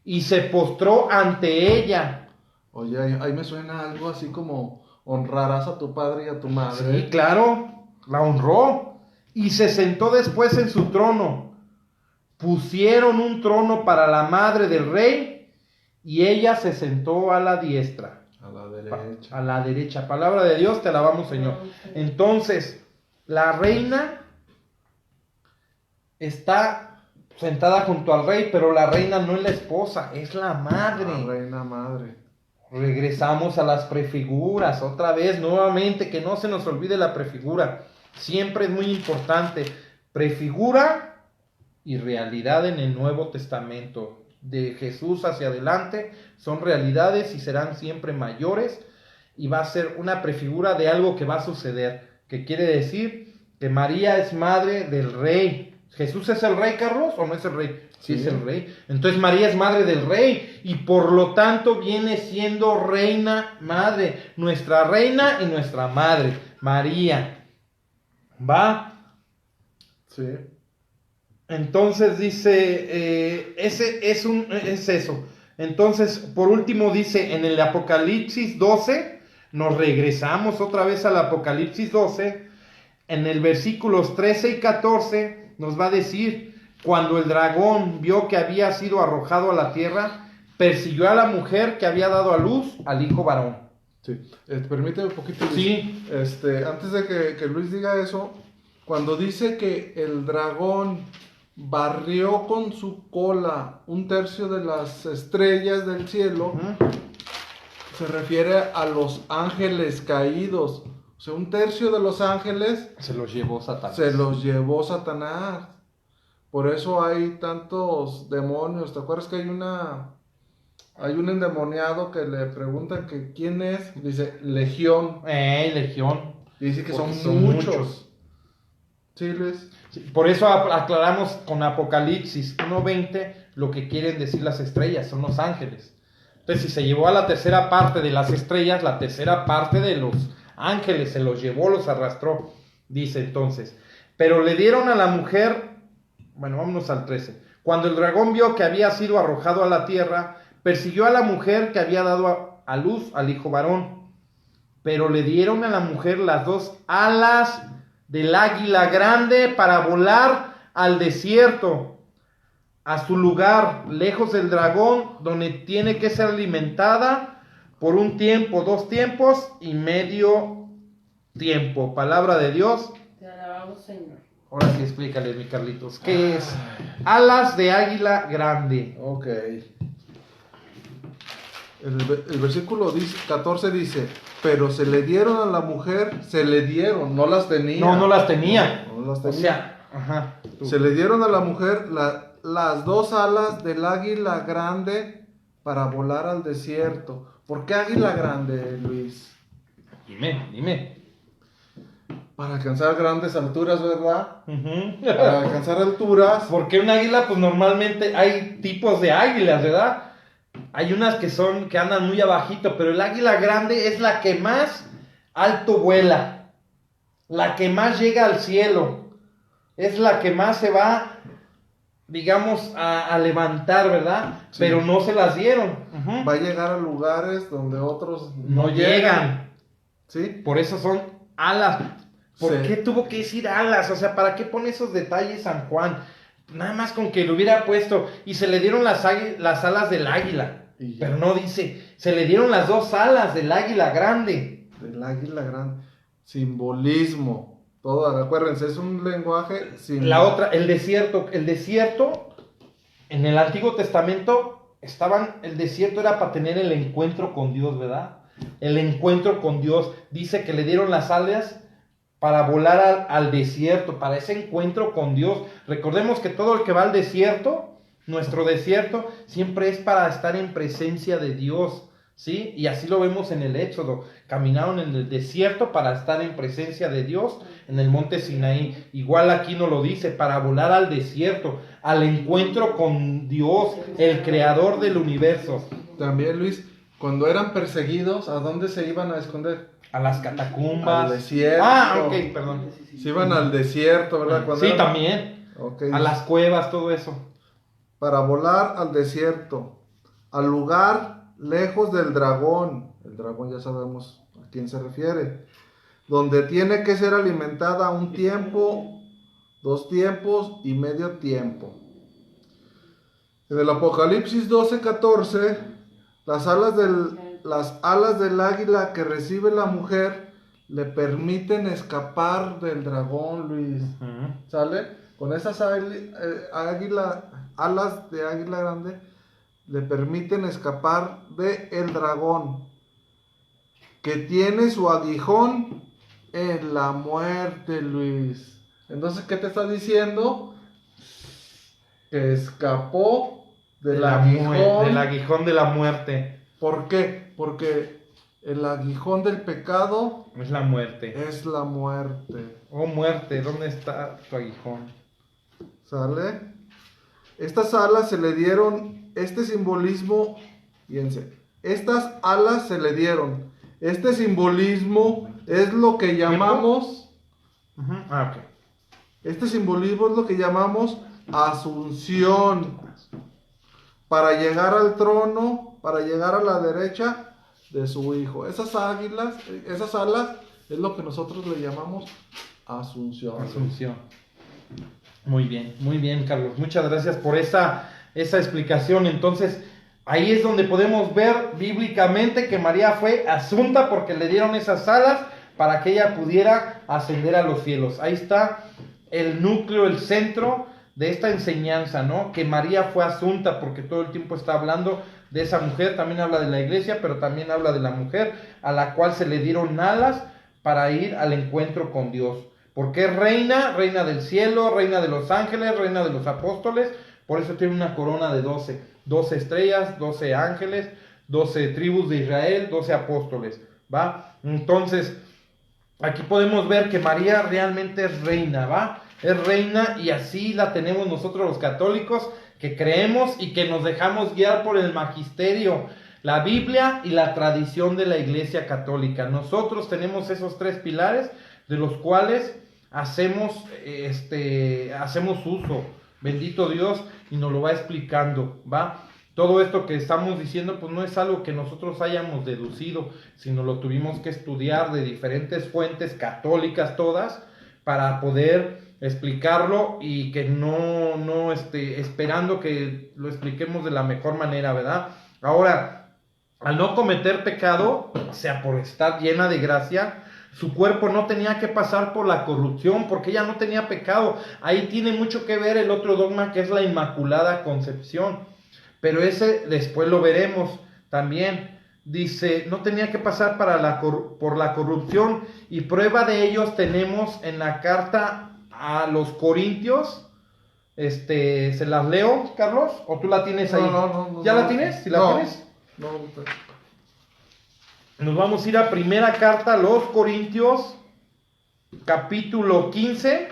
y se postró ante ella. Oye, ahí me suena algo así como honrarás a tu padre y a tu madre. Sí, claro, la honró y se sentó después en su trono. Pusieron un trono para la madre del rey y ella se sentó a la diestra. A la derecha. A la derecha. Palabra de Dios, te alabamos, Señor. Entonces, la reina está sentada junto al rey, pero la reina no es la esposa, es la madre. La reina madre. Regresamos a las prefiguras, otra vez, nuevamente, que no se nos olvide la prefigura. Siempre es muy importante. Prefigura y realidad en el Nuevo Testamento. De Jesús hacia adelante son realidades y serán siempre mayores. Y va a ser una prefigura de algo que va a suceder. Que quiere decir que María es madre del rey. ¿Jesús es el rey, Carlos, o no es el rey? Sí, es el rey. Entonces María es madre del rey y por lo tanto viene siendo reina madre, nuestra reina y nuestra madre, María. ¿Va? Sí. Entonces dice, es eso. Entonces, por último dice en el Apocalipsis 12, nos regresamos otra vez al Apocalipsis 12, en el versículos 13 y 14 nos va a decir, cuando el dragón vio que había sido arrojado a la tierra, persiguió a la mujer que había dado a luz al hijo varón. Sí. Permíteme un poquito, Luis. Sí. Antes de que Luis diga eso, cuando dice que el dragón barrió con su cola un tercio de las estrellas del cielo, se refiere a los ángeles caídos. O sea, un tercio de los ángeles se los llevó Satanás. Por eso hay tantos demonios. ¿Te acuerdas que hay un endemoniado que le preguntan que quién es? Dice, Legión. Legión. Y dice que porque son muchos. Sí, Luis. Sí, por eso aclaramos con Apocalipsis 1:20 lo que quieren decir las estrellas, son los ángeles. Entonces, si se llevó a la tercera parte de las estrellas, la tercera parte de los ángeles se los llevó, los arrastró. Dice entonces, pero le dieron a la mujer, bueno, vámonos al 13. Cuando el dragón vio que había sido arrojado a la tierra, persiguió a la mujer que había dado a luz al hijo varón. Pero le dieron a la mujer las dos alas del águila grande para volar al desierto, a su lugar, lejos del dragón, donde tiene que ser alimentada por un tiempo, 2 tiempos y medio tiempo. Palabra de Dios. Te alabamos, Señor. Ahora sí, explícale, mi Carlitos, ¿qué es? Alas de águila grande. Ok. El versículo 14 dice, pero se le dieron a la mujer, no las tenía. No las tenía. No las tenía. O sea, ajá. Se le dieron a la mujer las 2 alas del águila grande para volar al desierto. ¿Por qué águila grande, Luis? Dime. Para alcanzar grandes alturas, ¿verdad? Uh-huh. Para alcanzar alturas. Porque un águila, pues normalmente hay tipos de águilas, ¿verdad? Hay unas que andan muy abajito, pero el águila grande es la que más alto vuela, la que más llega al cielo, es la que más se va, digamos, a levantar, ¿verdad? Sí. Pero no se las dieron. Va a llegar a lugares donde otros no llegan. ¿Sí? Por eso son alas. ¿Por qué tuvo que decir alas? O sea, ¿para qué pone esos detalles San Juan? Nada más con que lo hubiera puesto y se le dieron las alas del águila. Pero no dice, se le dieron las 2 alas del águila grande. Del águila grande. Simbolismo. Todo, acuérdense, es un lenguaje sin... La otra, el desierto, en el Antiguo Testamento el desierto era para tener el encuentro con Dios, ¿verdad? El encuentro con Dios. Dice que le dieron las alas para volar al desierto, para ese encuentro con Dios. Recordemos que todo el que va al desierto, nuestro desierto, siempre es para estar en presencia de Dios, ¿sí? Y así lo vemos en el Éxodo. Caminaron en el desierto para estar en presencia de Dios en el monte Sinaí. Igual aquí nos lo dice, para volar al desierto, al encuentro con Dios, el creador del universo. También, Luis, cuando eran perseguidos, ¿a dónde se iban a esconder? A las catacumbas. Al desierto. Ok, perdón. Se iban al desierto, ¿verdad? Cuando también. Okay. A las cuevas, todo eso. Para volar al desierto, al lugar lejos del dragón. El dragón ya sabemos a quién se refiere. Donde tiene que ser alimentada 1 tiempo, 2 tiempos y medio tiempo. En el Apocalipsis 12:14, las alas del águila que recibe la mujer le permiten escapar del dragón, Luis. Uh-huh. ¿Sale? con esas alas de águila grande, le permiten escapar de el dragón, que tiene su aguijón en la muerte, Luis. Entonces, ¿qué te está diciendo? Que escapó del aguijón. Del aguijón de la muerte. ¿Por qué? Porque el aguijón del pecado Es la muerte. es la muerte. Oh muerte, ¿dónde está tu aguijón? ¿Sale? Estas alas se le dieron este simbolismo, fíjense, estas alas se le dieron. Este simbolismo es lo que llamamos, Ok. este simbolismo es lo que llamamos asunción. Para llegar al trono, para llegar a la derecha de su hijo. Esas águilas, esas alas, es lo que nosotros le llamamos asunción. Asunción. Muy bien, Carlos. Muchas gracias por esa explicación. Entonces, ahí es donde podemos ver bíblicamente que María fue asunta porque le dieron esas alas para que ella pudiera ascender a los cielos. Ahí está el núcleo, el centro de esta enseñanza, ¿no? Que María fue asunta porque todo el tiempo está hablando de esa mujer. También habla de la iglesia, pero también habla de la mujer a la cual se le dieron alas para ir al encuentro con Dios. Porque es reina del cielo, reina de los ángeles, reina de los apóstoles. Por eso tiene una corona de 12 estrellas, 12 ángeles, 12 tribus de Israel, 12 apóstoles, ¿va? Entonces, aquí podemos ver que María realmente es reina, ¿va? Es reina y así la tenemos nosotros los católicos, que creemos y que nos dejamos guiar por el magisterio, la Biblia y la tradición de la Iglesia Católica. Nosotros tenemos esos 3 pilares de los cuales hacemos uso. Bendito Dios, y nos lo va explicando, ¿va? Todo esto que estamos diciendo, pues no es algo que nosotros hayamos deducido, sino lo tuvimos que estudiar de diferentes fuentes católicas todas, para poder explicarlo y que no esperando que lo expliquemos de la mejor manera, ¿verdad? Ahora, al no cometer pecado, o sea, por estar llena de gracia, su cuerpo no tenía que pasar por la corrupción porque ella no tenía pecado. Ahí tiene mucho que ver el otro dogma, que es la Inmaculada Concepción. Pero ese después lo veremos también. Dice, no tenía que pasar por la corrupción. Y prueba de ellos tenemos en la carta a los Corintios. ¿Se las leo, Carlos? ¿O tú la tienes ahí? No, ¿Ya la tienes? ¿Si la tienes? No. Nos vamos a ir a primera carta a los Corintios, capítulo 15,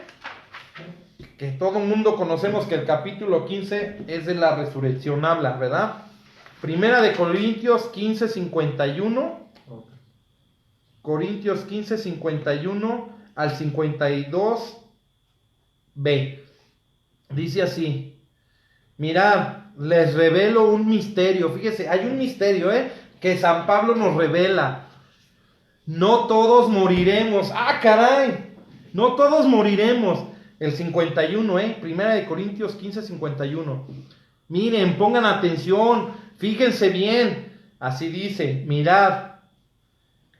que todo el mundo conocemos que el capítulo 15 es de la resurrección, habla, ¿verdad? Primera de Corintios 15, 51, Corintios 15, 51 al 52b, dice así: mirad, les revelo un misterio. Fíjese, hay un misterio, que San Pablo nos revela. No todos moriremos. ¡Ah, caray! No todos moriremos. El 51, Primera de Corintios 15, 51. Miren, pongan atención, fíjense bien. Así dice: mirad,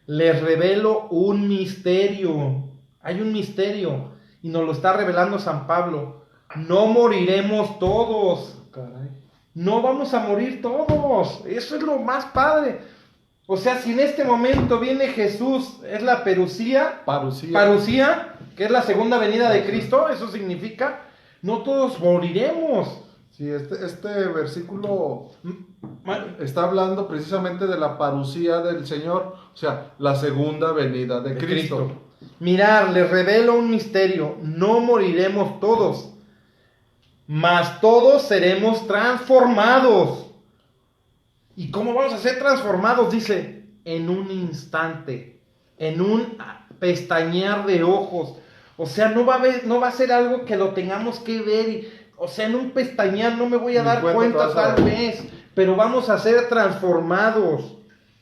les revelo un misterio. Hay un misterio y nos lo está revelando San Pablo. No moriremos todos. Caray. No vamos a morir todos. Eso es lo más padre. O sea, si en este momento viene Jesús, es la parucía, que es la segunda venida de Cristo, eso significa, no todos moriremos. Sí, este versículo está hablando precisamente de la parucía del Señor, o sea, la segunda venida de Cristo. Mirad, les revelo un misterio: no moriremos todos, mas todos seremos transformados. ¿Y cómo vamos a ser transformados? Dice, en un instante, en un pestañear de ojos. O sea, no va a ser algo que lo tengamos que ver. O sea, en un pestañear no me voy a dar cuenta tal vez, pero vamos a ser transformados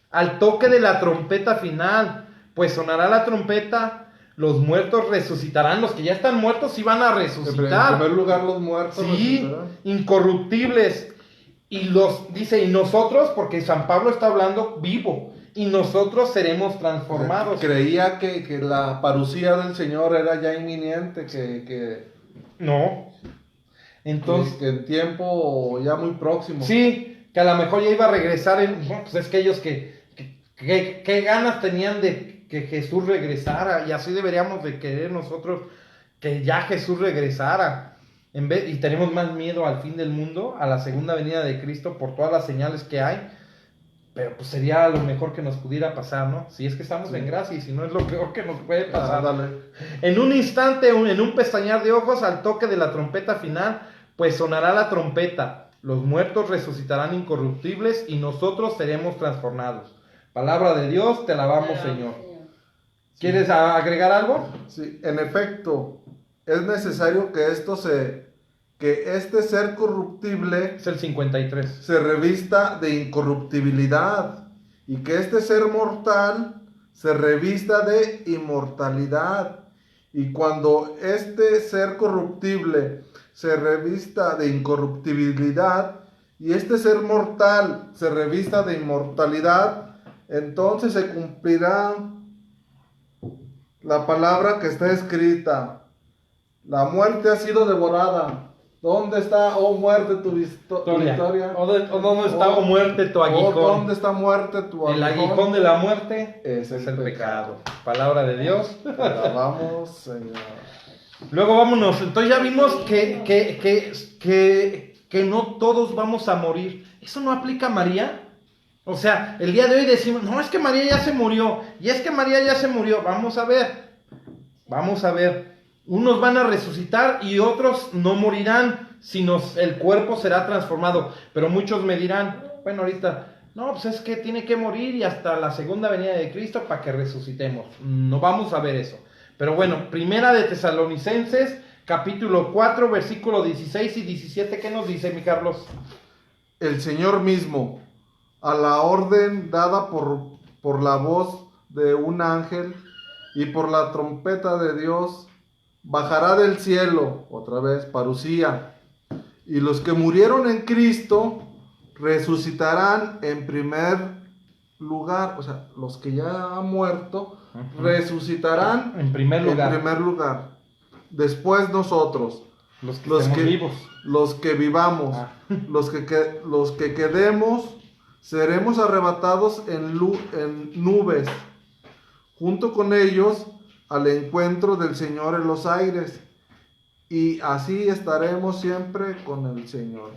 al toque de la trompeta final. Pues sonará la trompeta, los muertos resucitarán, los que ya están muertos sí van a resucitar. En primer lugar, los muertos resucitarán. Incorruptibles. Y dice, y nosotros, porque San Pablo está hablando vivo, y nosotros seremos transformados. Creía que la parucía del Señor era ya inminente, No. Entonces, que en tiempo ya muy próximo. sí, que a lo mejor ya iba a regresar. No, pues es que ellos que ganas tenían de que Jesús regresara, y así deberíamos de querer nosotros que ya Jesús regresara. Y tenemos más miedo al fin del mundo, a la segunda venida de Cristo, por todas las señales que hay. Pero pues sería lo mejor que nos pudiera pasar, ¿no? Si es que estamos en gracia, y si no, es lo peor que nos puede pasar. Dale. En un instante, en un pestañear de ojos, al toque de la trompeta final, pues sonará la trompeta. Los muertos resucitarán incorruptibles y nosotros seremos transformados. Palabra de Dios, te alabamos, Señor. ¿Quieres agregar algo? Sí, en efecto, es necesario que este ser corruptible Es el 53. se revista de incorruptibilidad y que este ser mortal se revista de inmortalidad. Y cuando este ser corruptible se revista de incorruptibilidad y este ser mortal se revista de inmortalidad, entonces se cumplirá la palabra que está escrita: la muerte ha sido devorada. ¿Dónde está, oh muerte, tu victoria? ¿O dónde está, oh muerte, tu aguijón? ¿Dónde está muerte, tu aguijón? El aguijón de la muerte es el pecado. Palabra de Dios. Alabamos, Señor. Luego vámonos. Entonces ya vimos que no todos vamos a morir. ¿Eso no aplica a María? O sea, el día de hoy decimos, no, es que María ya se murió. Y es que María ya se murió. Vamos a ver. Unos van a resucitar y otros no morirán, sino el cuerpo será transformado. Pero muchos me dirán, bueno, ahorita, no, pues es que tiene que morir y hasta la segunda venida de Cristo para que resucitemos. No vamos a ver eso. Pero bueno, primera de Tesalonicenses, capítulo 4, versículo 16 y 17, ¿qué nos dice, mi Carlos? El Señor mismo, a la orden dada por la voz de un ángel y por la trompeta de Dios, bajará del cielo, otra vez, parusía, y los que murieron en Cristo resucitarán en primer lugar. O sea, los que ya han muerto resucitarán en primer lugar. Después nosotros, los que vivos, los que vivamos, los que quedemos, seremos arrebatados en nubes, junto con ellos, al encuentro del Señor en los aires, y así estaremos siempre con el Señor.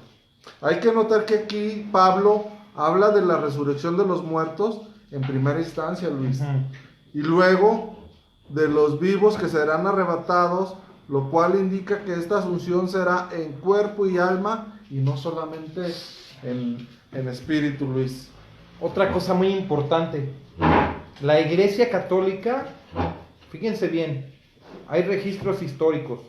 Hay que notar que aquí Pablo habla de la resurrección de los muertos en primera instancia, Luis, y luego de los vivos que serán arrebatados, lo cual indica que esta asunción será en cuerpo y alma y no solamente en espíritu, Luis. Otra cosa muy importante, la Iglesia Católica, fíjense bien, hay registros históricos.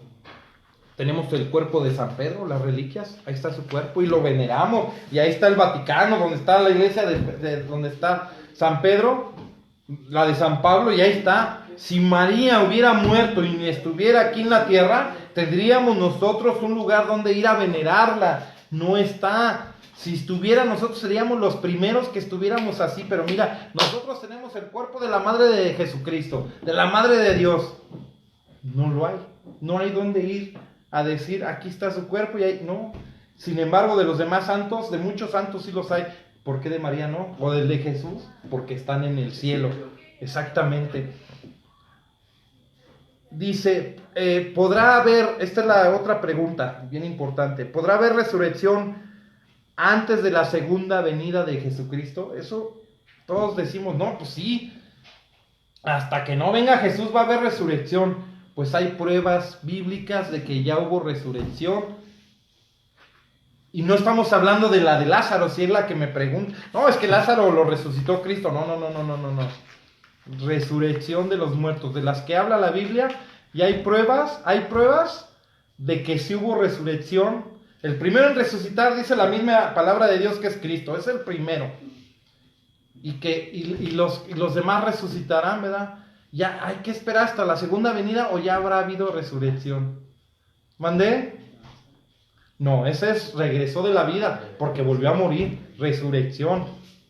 Tenemos el cuerpo de San Pedro, las reliquias, ahí está su cuerpo y lo veneramos. Y ahí está el Vaticano, donde está la iglesia donde está San Pedro, la de San Pablo, y ahí está. Si María hubiera muerto y ni estuviera aquí en la tierra, tendríamos nosotros un lugar donde ir a venerarla. No está. Si estuviera, nosotros seríamos los primeros que estuviéramos así. Pero mira, nosotros tenemos el cuerpo de la Madre de Jesucristo, de la Madre de Dios. No lo hay. No hay donde ir a decir, aquí está su cuerpo y ahí, no. Sin embargo, de los demás santos, de muchos santos sí los hay. ¿Por qué de María no? O del de Jesús, porque están en el cielo. Exactamente. Dice, ¿podrá haber, esta es la otra pregunta, bien importante, ¿podrá haber resurrección antes de la segunda venida de Jesucristo? Eso todos decimos, no, pues sí, hasta que no venga Jesús va a haber resurrección. Pues hay pruebas bíblicas de que ya hubo resurrección. Y no estamos hablando de la de Lázaro, si es la que me pregunta. No, es que Lázaro lo resucitó Cristo. No. Resurrección de los muertos, de las que habla la Biblia. Y hay pruebas de que sí hubo resurrección. El primero en resucitar, dice la misma palabra de Dios, que es Cristo. Es el primero. Y los demás resucitarán, ¿verdad? Ya hay que esperar hasta la segunda venida o ya habrá habido resurrección. ¿Mandé? No, ese es regresó de la vida porque volvió a morir. Resurrección.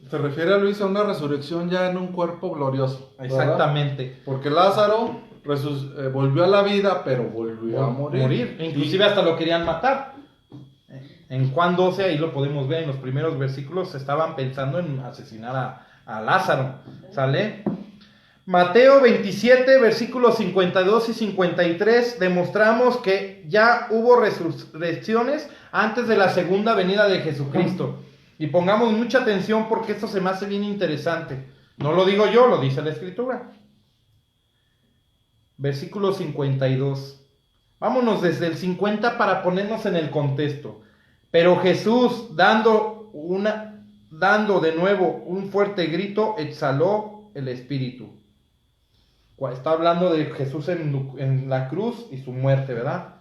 Se refiere, Luis, a una resurrección ya en un cuerpo glorioso. ¿Verdad? Exactamente. Porque Lázaro volvió a la vida, pero volvió a morir. Inclusive hasta lo querían matar. En Juan 12, ahí lo podemos ver, en los primeros versículos estaban pensando en asesinar a Lázaro. ¿Sale? Mateo 27, versículos 52 y 53, demostramos que ya hubo resurrecciones antes de la segunda venida de Jesucristo. Y pongamos mucha atención porque esto se me hace bien interesante. No lo digo yo, lo dice la Escritura. Versículo 52. Vámonos desde el 50 para ponernos en el contexto. Pero Jesús, dando de nuevo un fuerte grito, exhaló el espíritu. Está hablando de Jesús en la cruz y su muerte, ¿verdad?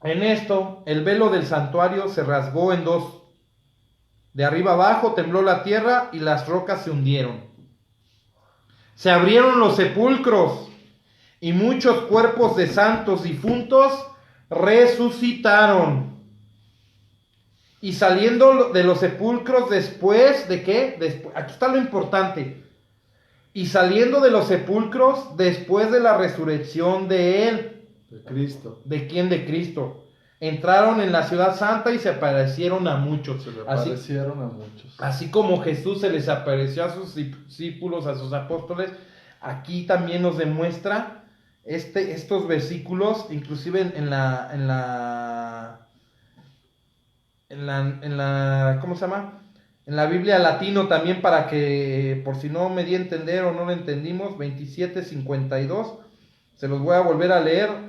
En esto, el velo del santuario se rasgó en dos. De arriba abajo tembló la tierra y las rocas se hundieron. Se abrieron los sepulcros y muchos cuerpos de santos difuntos resucitaron. Y saliendo de los sepulcros después de ¿qué? Aquí está lo importante. Y saliendo de los sepulcros después de la resurrección de él. De Cristo. ¿De quién? De Cristo. Entraron en la ciudad santa y se aparecieron a muchos. Así como Jesús se les apareció a sus discípulos, a sus apóstoles, aquí también nos demuestra estos versículos, inclusive en la ¿cómo se llama? En la Biblia latino también, para que, por si no me di a entender o no lo entendimos, 27:52, se los voy a volver a leer.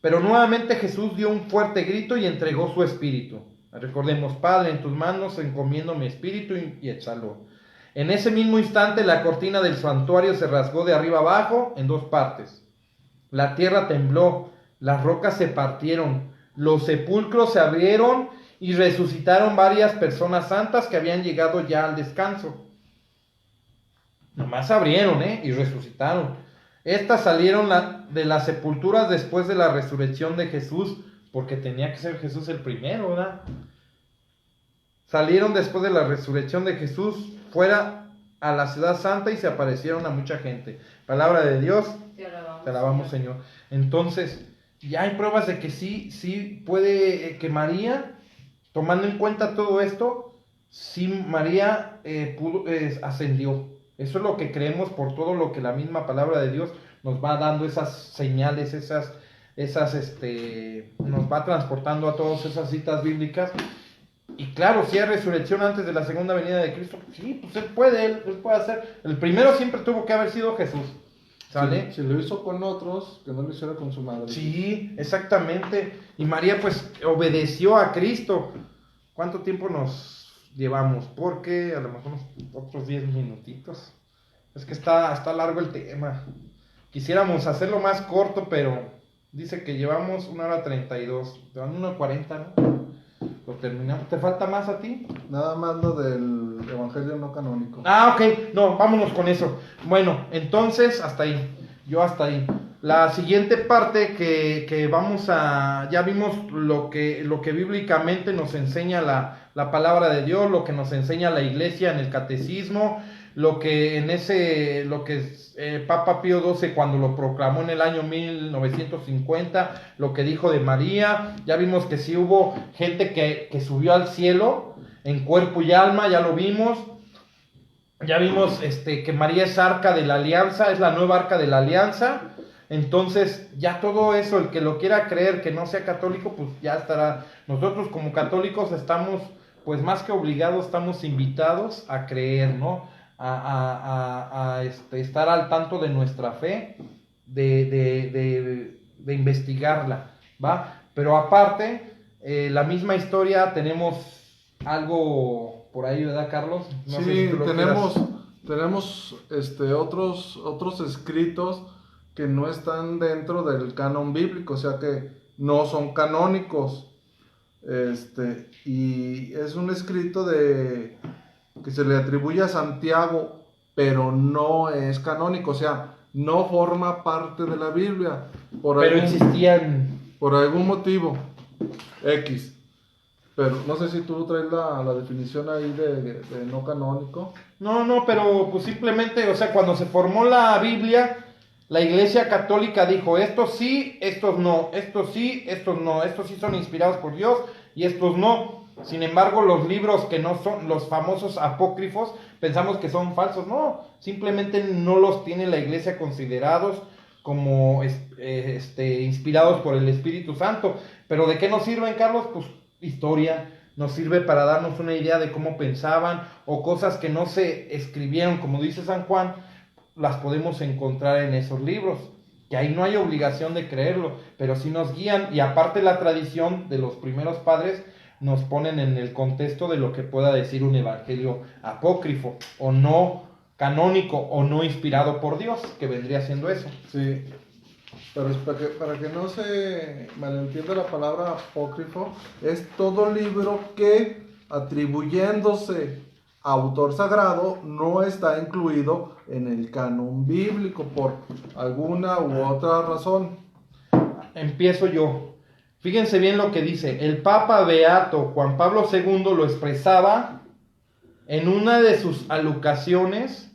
Pero nuevamente Jesús dio un fuerte grito y entregó su espíritu. Recordemos: Padre, en tus manos encomiendo mi espíritu, y exhaló. En ese mismo instante la cortina del santuario se rasgó de arriba abajo en dos partes. La tierra tembló, las rocas se partieron, los sepulcros se abrieron y resucitaron varias personas santas que habían llegado ya al descanso. Nomás se abrieron, y resucitaron. Estas salieron de las sepulturas después de la resurrección de Jesús, porque tenía que ser Jesús el primero, ¿verdad? Salieron después de la resurrección de Jesús fuera a la ciudad santa y se aparecieron a mucha gente. Palabra de Dios, te alabamos, Señor. Entonces, ya hay pruebas de que sí puede, que María, tomando en cuenta todo esto, sí María ascendió. Eso es lo que creemos por todo lo que la misma palabra de Dios nos va dando, esas señales, nos va transportando a todas esas citas bíblicas. Y claro, si hay resurrección antes de la segunda venida de Cristo, sí, pues él puede hacer. El primero siempre tuvo que haber sido Jesús, ¿sale? Si lo hizo con otros, que no lo hiciera con su madre. Sí, exactamente. Y María pues obedeció a Cristo. ¿Cuánto tiempo nos llevamos? Porque a lo mejor otros 10 minutitos. Es que está largo el tema. Quisiéramos hacerlo más corto, pero dice que llevamos 1:32. Te van 1:40, ¿no? Lo terminamos. ¿Te falta más a ti? Nada más lo del evangelio no canónico. Ok. No, vámonos con eso. Bueno, entonces hasta ahí. Yo hasta ahí. La siguiente parte que vamos a... Ya vimos lo que bíblicamente nos enseña la palabra de Dios, lo que nos enseña la iglesia en el catecismo, lo que Papa Pío XII cuando lo proclamó en el año 1950, lo que dijo de María. Ya vimos que sí hubo gente que subió al cielo en cuerpo y alma, ya lo vimos. Ya vimos que María es arca de la alianza, es la nueva arca de la alianza. Entonces, ya todo eso, el que lo quiera creer, que no sea católico, pues ya estará. Nosotros como católicos estamos, pues más que obligados, estamos invitados a creer, ¿no? A estar al tanto de nuestra fe, de investigarla, ¿va? Pero aparte, la misma historia, tenemos algo por ahí, ¿verdad, Carlos? No sé si tenemos otros escritos que no están dentro del canon bíblico, o sea que no son canónicos. Y es un escrito que se le atribuye a Santiago, pero no es canónico, o sea, no forma parte de la Biblia. Existían. Por algún motivo X. Pero no sé si tú traes la definición ahí de no canónico. No, pero pues simplemente, o sea, cuando se formó la Biblia, la Iglesia Católica dijo, estos sí, estos no, estos sí, estos no, estos sí son inspirados por Dios y estos no. Sin embargo, los libros que no son los famosos apócrifos, pensamos que son falsos. No, simplemente no los tiene la Iglesia considerados como inspirados por el Espíritu Santo. Pero ¿de qué nos sirven, Carlos? Pues historia, nos sirve para darnos una idea de cómo pensaban o cosas que no se escribieron, como dice San Juan, las podemos encontrar en esos libros, que ahí no hay obligación de creerlo, pero sí nos guían, y aparte la tradición de los primeros padres nos ponen en el contexto de lo que pueda decir un evangelio apócrifo, o no canónico, o no inspirado por Dios, que vendría siendo eso. Sí, pero es para que no se malentienda la palabra apócrifo, es todo libro que, atribuyéndose a autor sagrado, no está incluido en el canon bíblico por alguna u otra razón. Empiezo yo. Fíjense bien lo que dice. El Papa Beato Juan Pablo II lo expresaba en una de sus alocuciones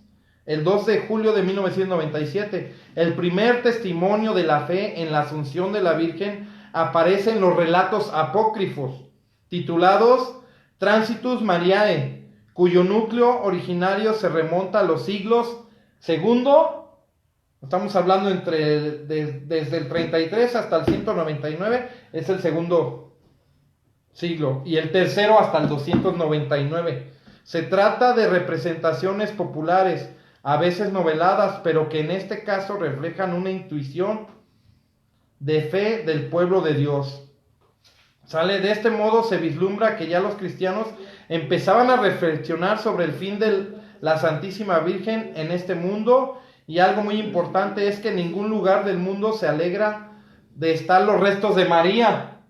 el 2 de julio de 1997. El primer testimonio de la fe en la Asunción de la Virgen aparece en los relatos apócrifos, titulados Transitus Mariae, cuyo núcleo originario se remonta a los siglos segundo, estamos hablando desde el 33 hasta el 199, es el segundo siglo, y el tercero hasta el 299. Se trata de representaciones populares, a veces noveladas, pero que en este caso reflejan una intuición de fe del pueblo de Dios. De este modo se vislumbra que ya los cristianos empezaban a reflexionar sobre el fin de la Santísima Virgen en este mundo, y algo muy importante es que en ningún lugar del mundo se alegra de estar los restos de María.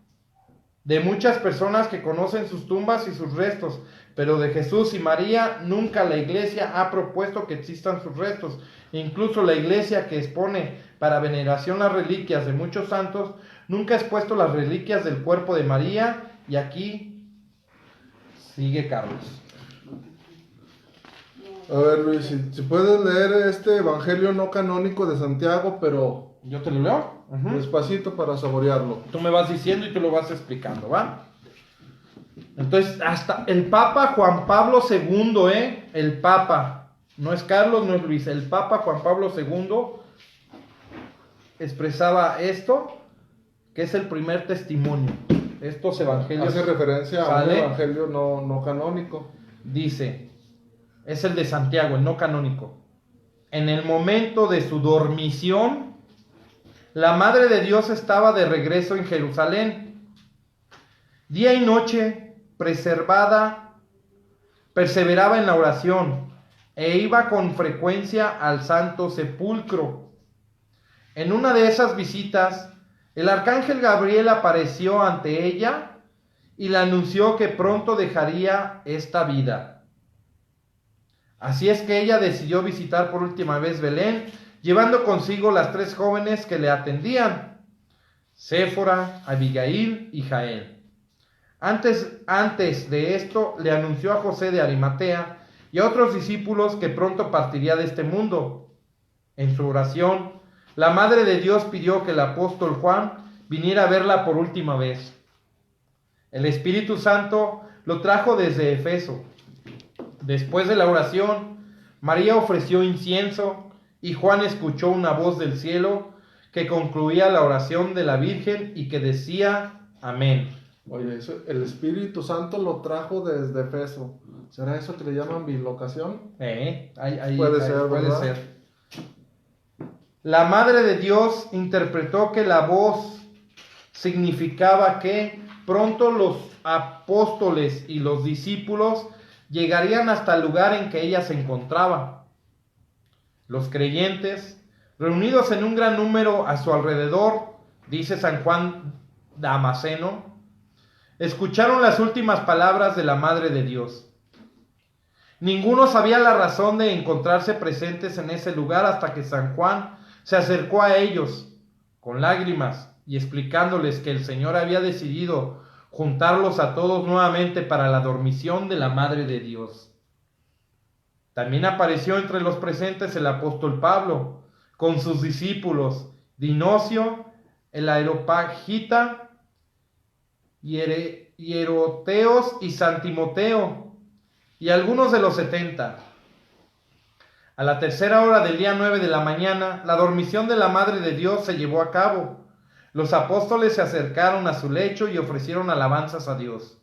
De muchas personas que conocen sus tumbas y sus restos, pero de Jesús y María nunca la Iglesia ha propuesto que existan sus restos. Incluso la Iglesia, que expone para veneración las reliquias de muchos santos, nunca ha expuesto las reliquias del cuerpo de María. Y aquí sigue Carlos. A ver, Luis, si puedes leer este evangelio no canónico de Santiago, pero ¿Yo te lo leo? despacito para saborearlo. Tú me vas diciendo y tú lo vas explicando, ¿va? Entonces, hasta el Papa Juan Pablo II, el Papa, no es Carlos, no es Luis, el Papa Juan Pablo II expresaba esto, que es el primer testimonio. Estos evangelios. Hace referencia a un evangelio no canónico. Dice, es el de Santiago, el no canónico. En el momento de su dormición, la Madre de Dios estaba de regreso en Jerusalén. Día y noche perseveraba en la oración e iba con frecuencia al Santo Sepulcro. En una de esas visitas, el arcángel Gabriel apareció ante ella y le anunció que pronto dejaría esta vida. Así es que ella decidió visitar por última vez Belén, llevando consigo las 3 jóvenes que le atendían, Séfora, Abigail y Jael. Antes de esto, le anunció a José de Arimatea y a otros discípulos que pronto partiría de este mundo. En su oración, la Madre de Dios pidió que el apóstol Juan viniera a verla por última vez. El Espíritu Santo lo trajo desde Efeso. Después de la oración, María ofreció incienso y Juan escuchó una voz del cielo que concluía la oración de la Virgen y que decía amén. Oye, el Espíritu Santo lo trajo desde Efeso. ¿Será eso que le llaman bilocación? Puede ser. La Madre de Dios interpretó que la voz significaba que pronto los apóstoles y los discípulos llegarían hasta el lugar en que ella se encontraba. Los creyentes, reunidos en un gran número a su alrededor, dice San Juan Damasceno, escucharon las últimas palabras de la Madre de Dios. Ninguno sabía la razón de encontrarse presentes en ese lugar hasta que San Juan se acercó a ellos con lágrimas y explicándoles que el Señor había decidido juntarlos a todos nuevamente para la dormición de la Madre de Dios. También apareció entre los presentes el apóstol Pablo, con sus discípulos Dinocio, el Areopagita, Hieroteos y San Timoteo, y algunos de los 70. A la 3:00 del día 9 de la mañana, la dormición de la Madre de Dios se llevó a cabo. Los apóstoles se acercaron a su lecho y ofrecieron alabanzas a Dios.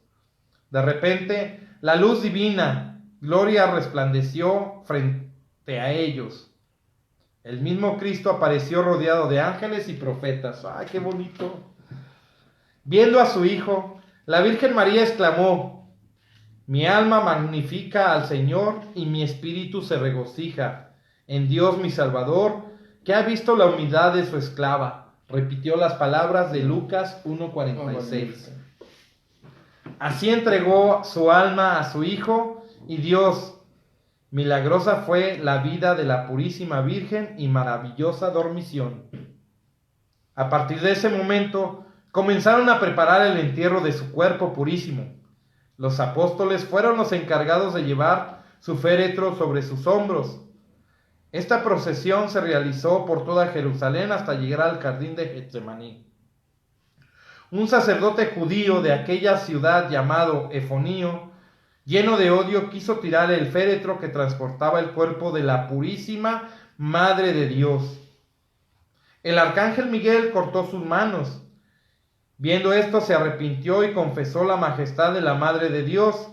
De repente, la luz divina, gloria, resplandeció frente a ellos. El mismo Cristo apareció rodeado de ángeles y profetas. ¡Ay, qué bonito! Viendo a su Hijo, la Virgen María exclamó: mi alma magnifica al Señor y mi espíritu se regocija en Dios mi Salvador, que ha visto la humildad de su esclava. Repitió las palabras de Lucas 1:46. Así entregó su alma a su Hijo y Dios. Milagrosa fue la vida de la purísima Virgen y maravillosa dormición. A partir de ese momento, comenzaron a preparar el entierro de su cuerpo purísimo. Los apóstoles fueron los encargados de llevar su féretro sobre sus hombros. Esta procesión se realizó por toda Jerusalén hasta llegar al jardín de Getsemaní. Un sacerdote judío de aquella ciudad llamado Efonio, lleno de odio, quiso tirar el féretro que transportaba el cuerpo de la purísima Madre de Dios. El arcángel Miguel cortó sus manos. Viendo esto, se arrepintió y confesó la majestad de la Madre de Dios.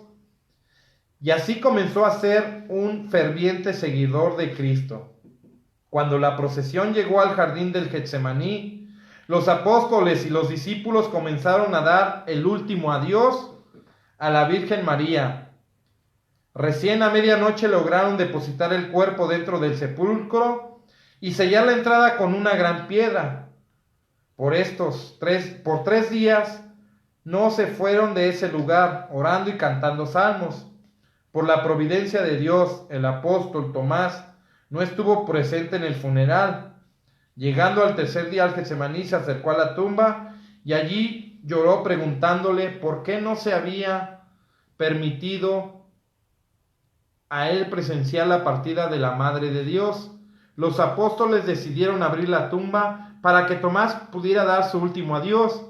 Y así comenzó a ser un ferviente seguidor de Cristo. Cuando la procesión llegó al jardín del Getsemaní, los apóstoles y los discípulos comenzaron a dar el último adiós a la Virgen María. Recién a medianoche lograron depositar el cuerpo dentro del sepulcro y sellar la entrada con una gran piedra. Por 3 días no se fueron de ese lugar, orando y cantando salmos. Por la providencia de Dios, el apóstol Tomás no estuvo presente en el funeral. Llegando al 3er día al Getsemaní, se acercó a la tumba y allí lloró preguntándole por qué no se había permitido a él presenciar la partida de la Madre de Dios. Los apóstoles decidieron abrir la tumba para que Tomás pudiera dar su último adiós.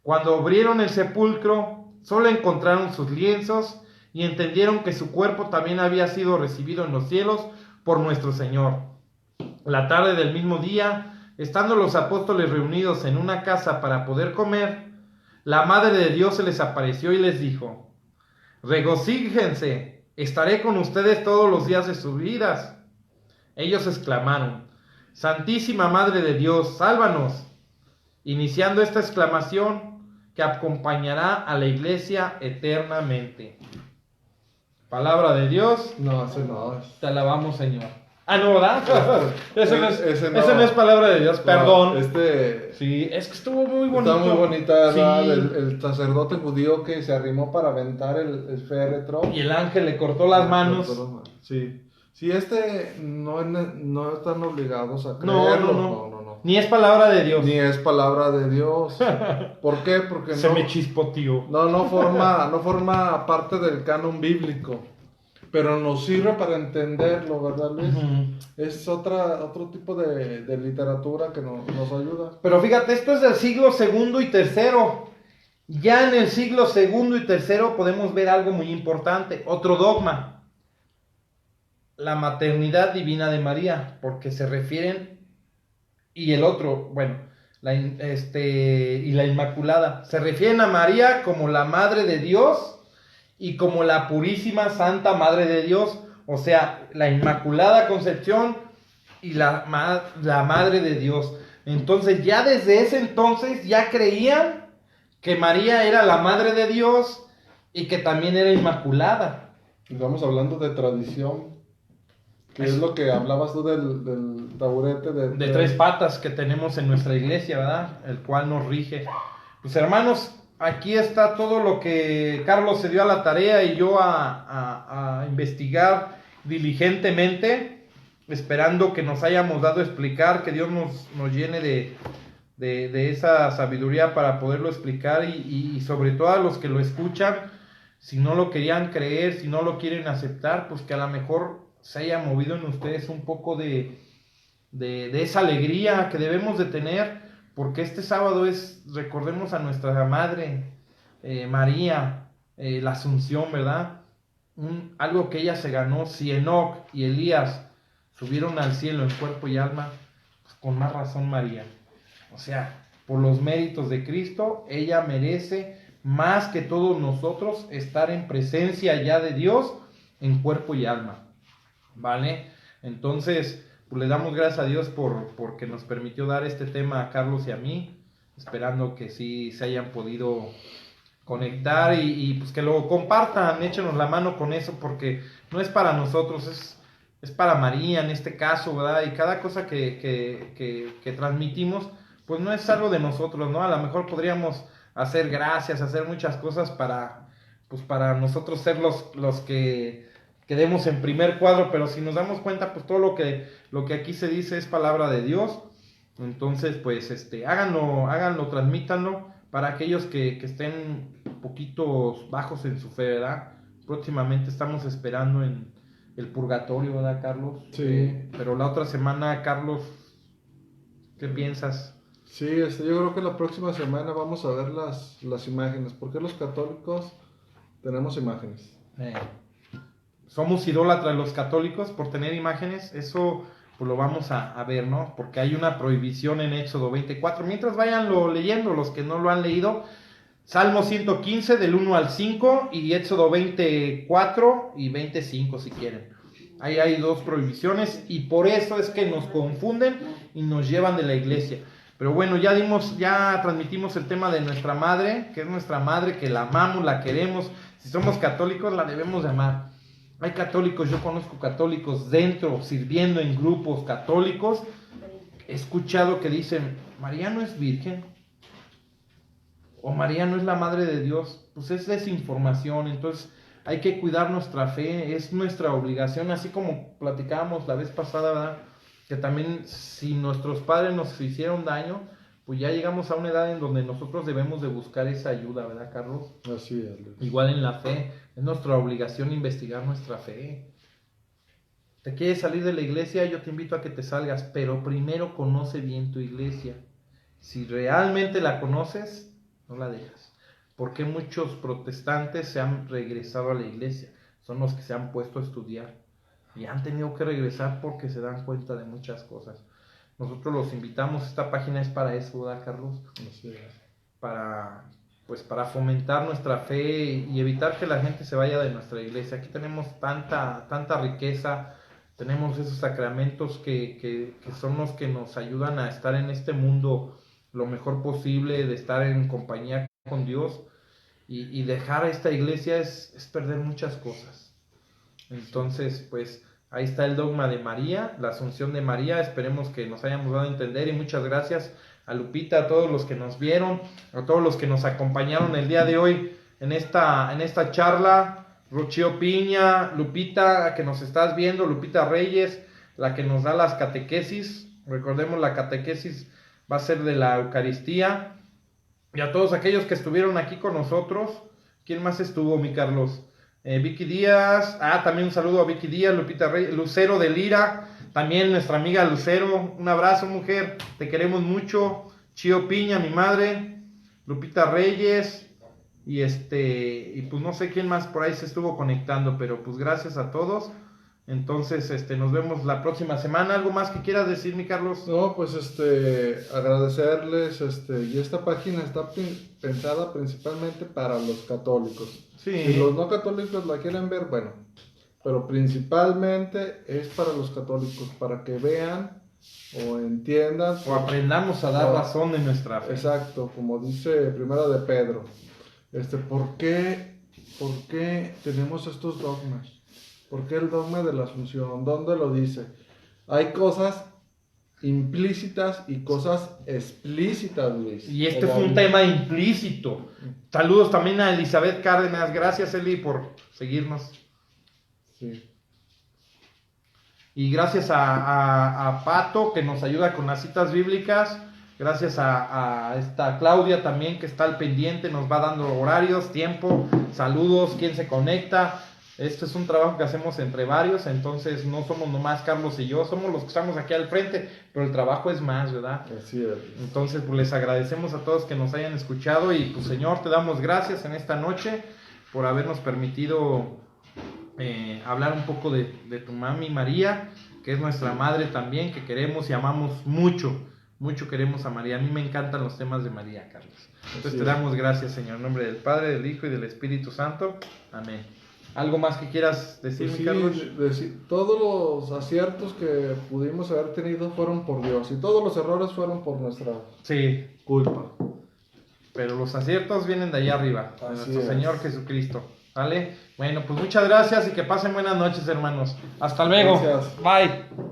Cuando abrieron el sepulcro, solo encontraron sus lienzos y entendieron que su cuerpo también había sido recibido en los cielos por nuestro Señor. La tarde del mismo día, estando los apóstoles reunidos en una casa para poder comer, la Madre de Dios se les apareció y les dijo: regocíjense, estaré con ustedes todos los días de sus vidas. Ellos exclamaron: Santísima Madre de Dios, sálvanos. Iniciando esta exclamación que acompañará a la iglesia eternamente. Palabra de Dios. No, ese no. Te alabamos, Señor. Ah, no, ¿verdad? Ese no es palabra de Dios, perdón. No, Sí, es que estuvo muy bonito. Está muy bonita, ¿verdad? Sí. El sacerdote judío que se arrimó para aventar el féretro. Y el ángel le cortó las manos. Sí. Sí, no están obligados a No. creerlo. No. Ni es palabra de Dios. Ni es palabra de Dios. ¿Por qué? Porque Se me chispoteó. no forma parte del canon bíblico. Pero nos sirve para entenderlo, ¿verdad, Luis? Uh-huh. Es otro tipo de literatura que nos ayuda. Pero fíjate, esto es del siglo II y III. Ya en el siglo II y III podemos ver algo muy importante, otro dogma. La maternidad divina de María, porque se refieren, y el otro, bueno, y la Inmaculada, se refieren a María como la Madre de Dios y como la purísima Santa Madre de Dios, o sea, la Inmaculada Concepción y la Madre de Dios. Entonces ya desde ese entonces ya creían que María era la Madre de Dios y que también era Inmaculada. Estamos hablando de tradición, que es lo que hablabas tú del taburete de 3 patas que tenemos en nuestra iglesia, ¿verdad? El cual nos rige. Pues hermanos, aquí está todo lo que Carlos se dio a la tarea y yo a investigar diligentemente, esperando que nos hayamos dado a explicar, que Dios nos llene de esa sabiduría para poderlo explicar y sobre todo a los que lo escuchan, si no lo querían creer, si no lo quieren aceptar, pues que a lo mejor se haya movido en ustedes un poco de esa alegría que debemos de tener, porque este sábado recordemos a nuestra madre, María, la Asunción, ¿verdad? Algo que ella se ganó. Si Enoc y Elías subieron al cielo en cuerpo y alma, pues con más razón María. O sea, por los méritos de Cristo, ella merece más que todos nosotros estar en presencia ya de Dios en cuerpo y alma, ¿vale? Entonces, pues le damos gracias a Dios porque nos permitió dar este tema a Carlos y a mí, esperando que sí se hayan podido conectar y pues que lo compartan, échenos la mano con eso, porque no es para nosotros, es para María en este caso, ¿verdad? Y cada cosa que transmitimos, pues no es algo de nosotros, ¿no? A lo mejor podríamos hacer gracias, hacer muchas cosas pues para nosotros ser los que quedemos en primer cuadro, pero si nos damos cuenta, pues todo lo que aquí se dice es palabra de Dios. Entonces, pues háganlo, transmítanlo para aquellos que estén un poquito bajos en su fe, ¿verdad? Próximamente estamos esperando en el purgatorio, ¿verdad, Carlos? Sí. Pero la otra semana, Carlos, ¿qué piensas? Sí, yo creo que la próxima semana vamos a ver las imágenes, porque los católicos tenemos imágenes. Somos idólatras los católicos por tener imágenes, eso pues lo vamos a ver, ¿no? Porque hay una prohibición en Éxodo 24. Mientras vayanlo leyendo, los que no lo han leído, Salmo 115 del 1 al 5 y Éxodo 24 y 25 si quieren. Ahí hay dos prohibiciones y por eso es que nos confunden y nos llevan de la iglesia. Pero bueno, ya transmitimos el tema de nuestra madre, que es nuestra madre, que la amamos, la queremos. Si somos católicos, la debemos de amar. Hay católicos, yo conozco católicos dentro, sirviendo en grupos católicos. He escuchado que dicen, María no es virgen, o María no es la madre de Dios. Pues es desinformación, entonces hay que cuidar nuestra fe, es nuestra obligación, así como platicábamos la vez pasada, ¿verdad? Que también si nuestros padres nos hicieron daño, pues ya llegamos a una edad en donde nosotros debemos de buscar esa ayuda, ¿verdad, Carlos? Así es. Igual en la fe, es nuestra obligación investigar nuestra fe. ¿Te quieres salir de la iglesia? Yo te invito a que te salgas, pero primero conoce bien tu iglesia. Si realmente la conoces, no la dejas. Porque muchos protestantes se han regresado a la iglesia, son los que se han puesto a estudiar y han tenido que regresar porque se dan cuenta de muchas cosas. Nosotros los invitamos, esta página es para eso, ¿verdad, Carlos? Así es. Para fomentar nuestra fe y evitar que la gente se vaya de nuestra iglesia. Aquí tenemos tanta riqueza, tenemos esos sacramentos que son los que nos ayudan a estar en este mundo lo mejor posible, de estar en compañía con Dios, y dejar esta iglesia es perder muchas cosas. Entonces, pues ahí está el dogma de María, la Asunción de María. Esperemos que nos hayamos dado a entender y muchas gracias a Lupita, a todos los que nos vieron, a todos los que nos acompañaron el día de hoy en esta charla. Rocío Piña, Lupita, que nos estás viendo, Lupita Reyes, la que nos da las catequesis. Recordemos, la catequesis va a ser de la Eucaristía. Y a todos aquellos que estuvieron aquí con nosotros. ¿Quién más estuvo, mi Carlos? Vicky Díaz, también un saludo a Vicky Díaz, Lupita Reyes, Lucero de Lira, también nuestra amiga Lucero, un abrazo, mujer, te queremos mucho. Chío Piña, mi madre, Lupita Reyes, y pues no sé quién más por ahí se estuvo conectando, pero pues gracias a todos. Entonces, nos vemos la próxima semana. ¿Algo más que quieras decir, mi Carlos? No, pues agradecerles, y esta página está pensada principalmente para los católicos. Sí. Si los no católicos la quieren ver, bueno, pero principalmente es para los católicos, para que vean o entiendan. O aprendamos a dar razón de nuestra fe. Exacto, como dice Primera de Pedro. ¿Por qué tenemos estos dogmas? ¿Por qué el dogma de la Asunción? ¿Dónde lo dice? Hay cosas implícitas y cosas explícitas, Luis. Y fue un tema implícito. Saludos también a Elizabeth Cárdenas. Gracias, Eli, por seguirnos. Sí. Y gracias a Pato, que nos ayuda con las citas bíblicas. Gracias a esta Claudia también que está al pendiente, nos va dando horarios, tiempo, saludos, quién se conecta. Este es un trabajo que hacemos entre varios, entonces no somos nomás Carlos y yo, somos los que estamos aquí al frente, pero el trabajo es más, ¿verdad? Así es. Entonces, pues les agradecemos a todos que nos hayan escuchado y pues Señor, te damos gracias en esta noche por habernos permitido hablar un poco de tu mami María, que es nuestra madre también, que queremos y amamos mucho, mucho queremos a María. A mí me encantan los temas de María, Carlos. Entonces Así te es. damos gracias, Señor, en nombre del Padre, del Hijo y del Espíritu Santo. Amén. ¿Algo más que quieras decir, Pues mi sí, Carlos? todos los aciertos que pudimos haber tenido fueron por Dios y todos los errores fueron por nuestra Sí, culpa. pero los aciertos vienen de allá arriba, de Así nuestro es. Señor Jesucristo. ¿Vale? Bueno, pues muchas gracias y que pasen buenas noches, hermanos. Hasta luego. Gracias. Bye.